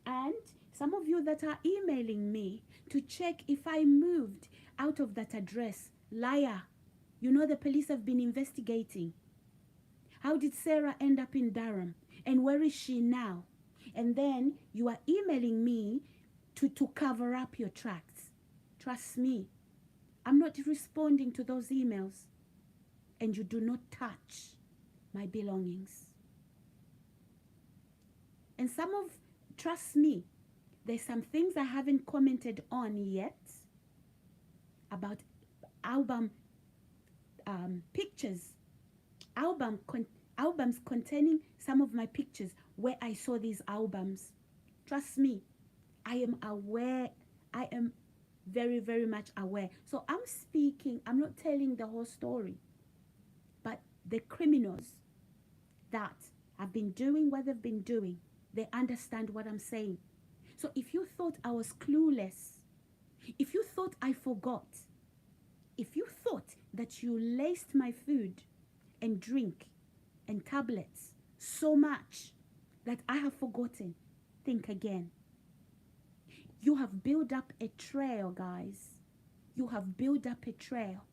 And some of you that are emailing me to check if I moved out of that address, liar. You know the police have been investigating. How did Sarah end up in Durham? And where is she now? And then you are emailing me to cover up your tracks. Trust me, I'm not responding to those emails. And you do not touch my belongings. And trust me, there's some things I haven't commented on yet about album pictures. Albums containing some of my pictures where I saw these albums. Trust me, I am aware. I am very, very much aware. So I'm not telling the whole story. But the criminals that have been doing what they've been doing, they understand what I'm saying. So if you thought I was clueless, if you thought I forgot, if you thought that you laced my food and drink and tablets so much that I have forgotten, think again. You have built up a trail, guys. You have built up a trail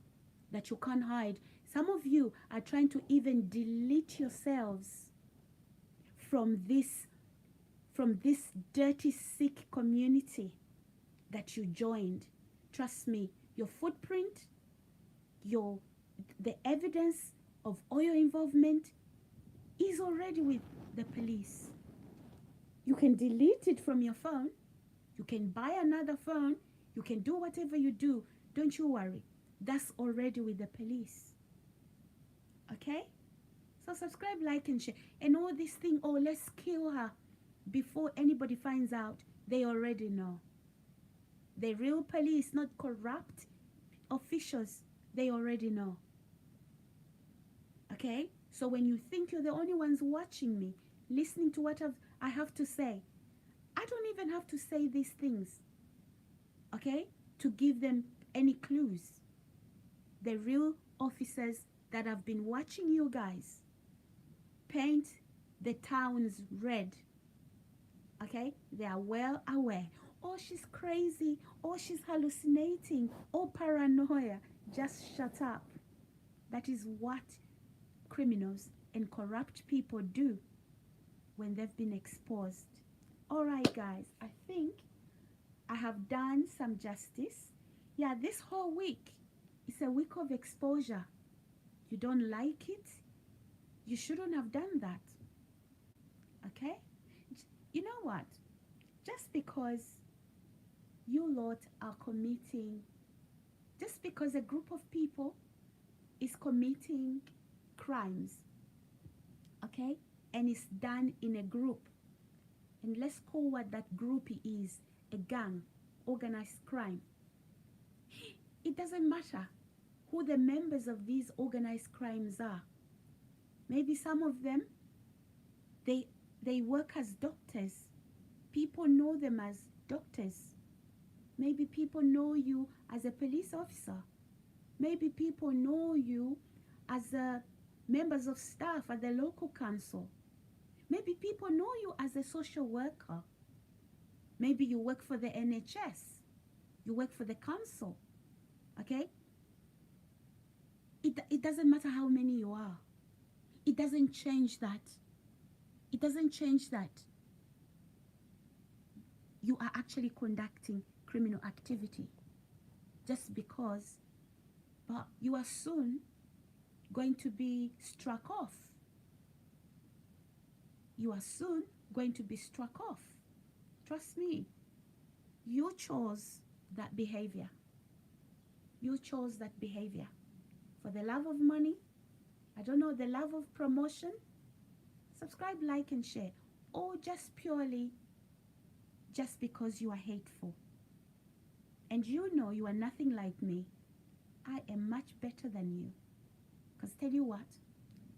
that you can't hide. Some of you are trying to even delete yourselves from this dirty, sick community that you joined. Trust me, your footprint, the evidence of all your involvement is already with the police. You can delete it from your phone. You can buy another phone. You can do whatever you do. Don't you worry. That's already with the police. Okay? So subscribe, like, and share. And all this thing, let's kill her before anybody finds out. They already know. The real police, not corrupt officials, they already know. Okay? So when you think you're the only ones watching me, listening to what I have to say, I don't even have to say these things, okay, to give them any clues. The real officers that have been watching you guys paint the towns red, okay, they are well aware. Oh, she's crazy. Oh, she's hallucinating. Oh, paranoia. Just shut up. That is what criminals and corrupt people do when they've been exposed. All right, guys, I think I have done some justice. Yeah, this whole week is a week of exposure. You don't like it? You shouldn't have done that. Okay? You know what? Just because you lot are committing, just because a group of people is committing crimes, okay? And it's done in a group. And let's call what that group is a gang, organized crime. It doesn't matter who the members of these organized crimes are. Maybe some of them, they work as doctors. People know them as doctors. Maybe people know you as a police officer. Maybe people know you as members of staff at the local council. Maybe people know you as a social worker. Maybe you work for the NHS. You work for the council. Okay? It doesn't matter how many you are. It doesn't change that. It doesn't change that you are actually conducting criminal activity just because, but you are soon going to be struck off. You are soon going to be struck off. Trust me. You chose that behavior. You chose that behavior. For the love of money, I don't know, the love of promotion, subscribe, like, and share. Or just purely just because you are hateful. And you know you are nothing like me. I am much better than you. Because tell you what,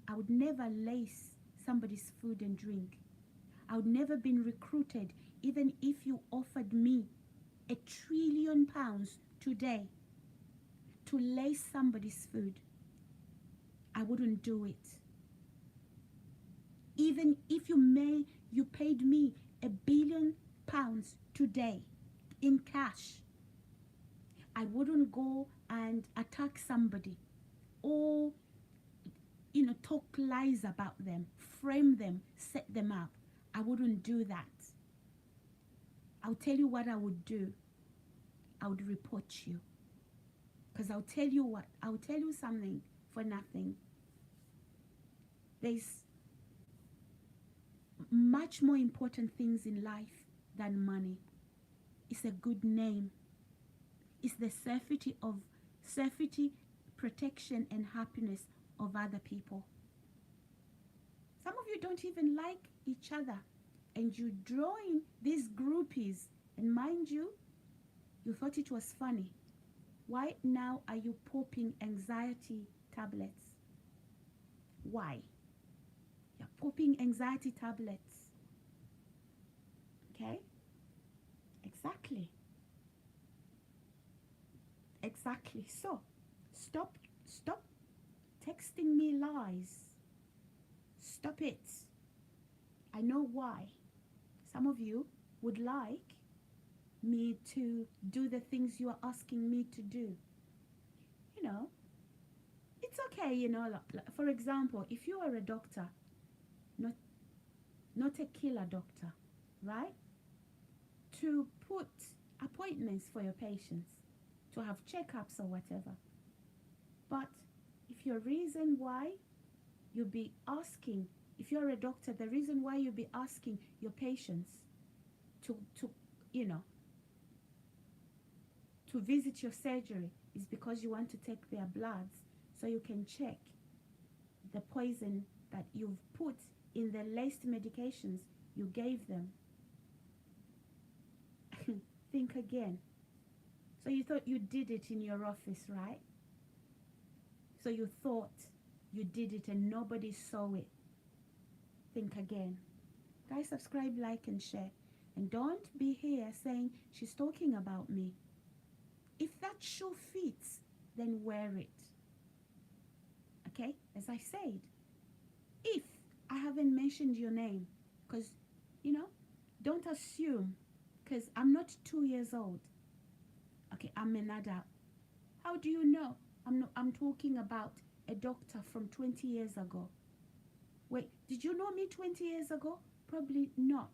I would never lace somebody's food and drink. I would never been recruited even if you offered me £1 trillion today to lace somebody's food. I wouldn't do it. Even if you paid me £1 billion today in cash, I wouldn't go and attack somebody or talk lies about them, frame them, set them up. I wouldn't do that. I'll tell you what I would do. I would report you. Because I'll tell you something for nothing. There's much more important things in life than money. It's a good name. It's the safety, protection, and happiness of other people. Some of you don't even like each other, and you join these groupies, and mind you, you thought it was funny. Why now are you popping anxiety tablets? Why? You're popping anxiety tablets. Okay? Exactly. Exactly. So, stop texting me lies. Stop it. I know why. Some of you would like me to do the things you are asking me to do. It's okay, for example, if you are a doctor, not a killer doctor, right? To put appointments for your patients, to have checkups or whatever. But if your reason why you'll be asking, if you're a doctor, the reason why you'll be asking your patients to visit your surgery is because you want to take their bloods so you can check the poison that you've put in the laced medications you gave them. Think again. So you thought you did it in your office, right? So you thought you did it and nobody saw it. Think again. Guys, subscribe, like, and share. And don't be here saying she's talking about me. If that shoe fits, then wear it. Okay? As I said, if I haven't mentioned your name, because, don't assume, because I'm not 2 years old. Okay, I'm an adult. How do you know? I'm talking about a doctor from 20 years ago. Wait, did you know me 20 years ago? Probably not.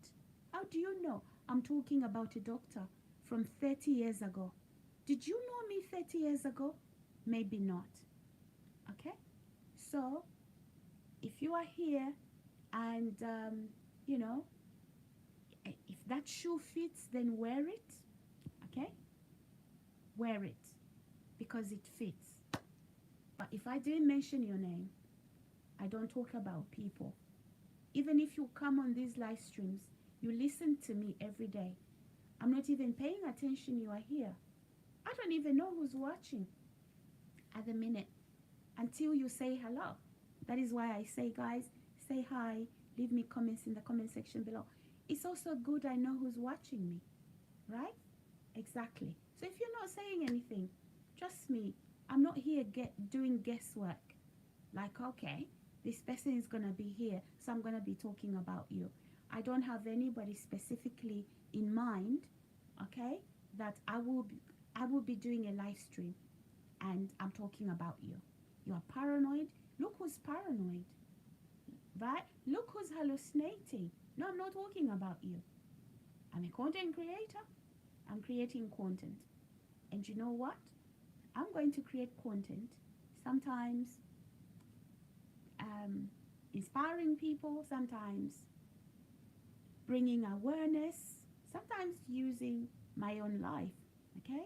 How do you know I'm talking about a doctor from 30 years ago? Did you know me 30 years ago? Maybe not. Okay? So, if you are here and, if that shoe fits, then wear it. Okay? Wear it because it fits. But if I didn't mention your name, I don't talk about people. Even if you come on these live streams, you listen to me every day. I'm not even paying attention you are here. I don't even know who's watching at the minute until you say hello. That is why I say, guys, say hi, leave me comments in the comment section below. It's also good I know who's watching me, right? Exactly. So if you're not saying anything, trust me, I'm not here doing guesswork. Like, okay, this person is going to be here, so I'm going to be talking about you. I don't have anybody specifically in mind, okay, that I will be doing a live stream and I'm talking about you. You are paranoid. Look who's paranoid, right? Look who's hallucinating. No, I'm not talking about you. I'm a content creator. I'm creating content. And you know what? I'm going to create content, sometimes inspiring people, sometimes bringing awareness, sometimes using my own life, okay?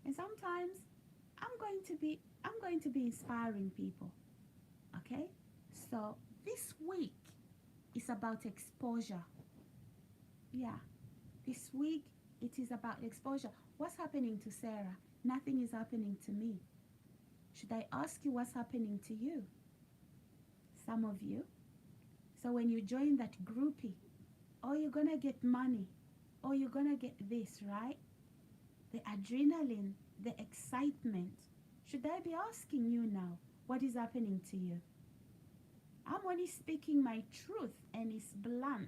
And sometimes I'm going to be inspiring people, okay? So this week is about exposure. Yeah, this week it is about exposure. What's happening to Sarah? Nothing is happening to me. Should I ask you what's happening to you? Some of you. So when you join that groupie, oh, you're gonna get money, oh, you're gonna get this, right? The adrenaline, the excitement. Should I be asking you now what is happening to you? I'm only speaking my truth and it's blunt.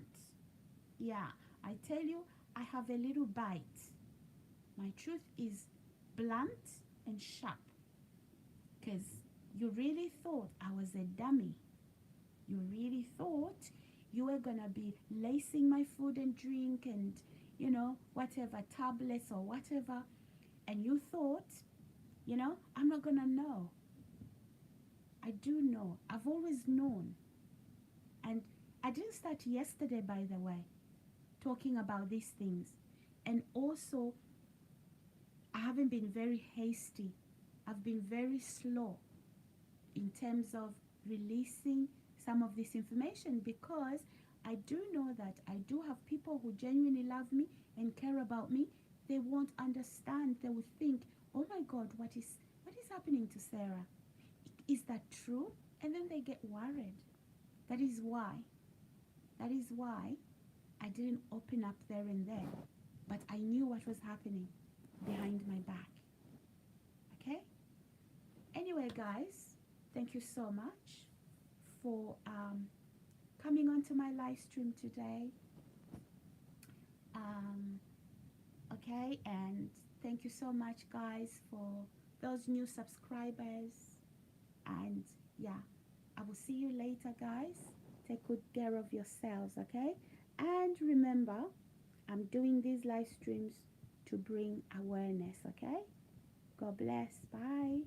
Yeah, I tell you, I have a little bite. My truth is blunt and sharp. Because you really thought I was a dummy. You really thought you were going to be lacing my food and drink and, whatever, tablets or whatever. And you thought, I'm not going to know. I do know. I've always known. And I didn't start yesterday, by the way, talking about these things. And also, I haven't been very hasty. I've been very slow in terms of releasing some of this information because I do know that I do have people who genuinely love me and care about me. They won't understand. They will think, oh my God, what is happening to Sarah? Is that true? And then they get worried. That is why I didn't open up there and then. But I knew what was happening behind my back. Okay? Anyway, guys, thank you so much for coming onto my live stream today. Okay, and thank you so much, guys, for those new subscribers. And yeah, I will see you later, guys. Take good care of yourselves, okay? And remember, I'm doing these live streams to bring awareness, okay? God bless. Bye.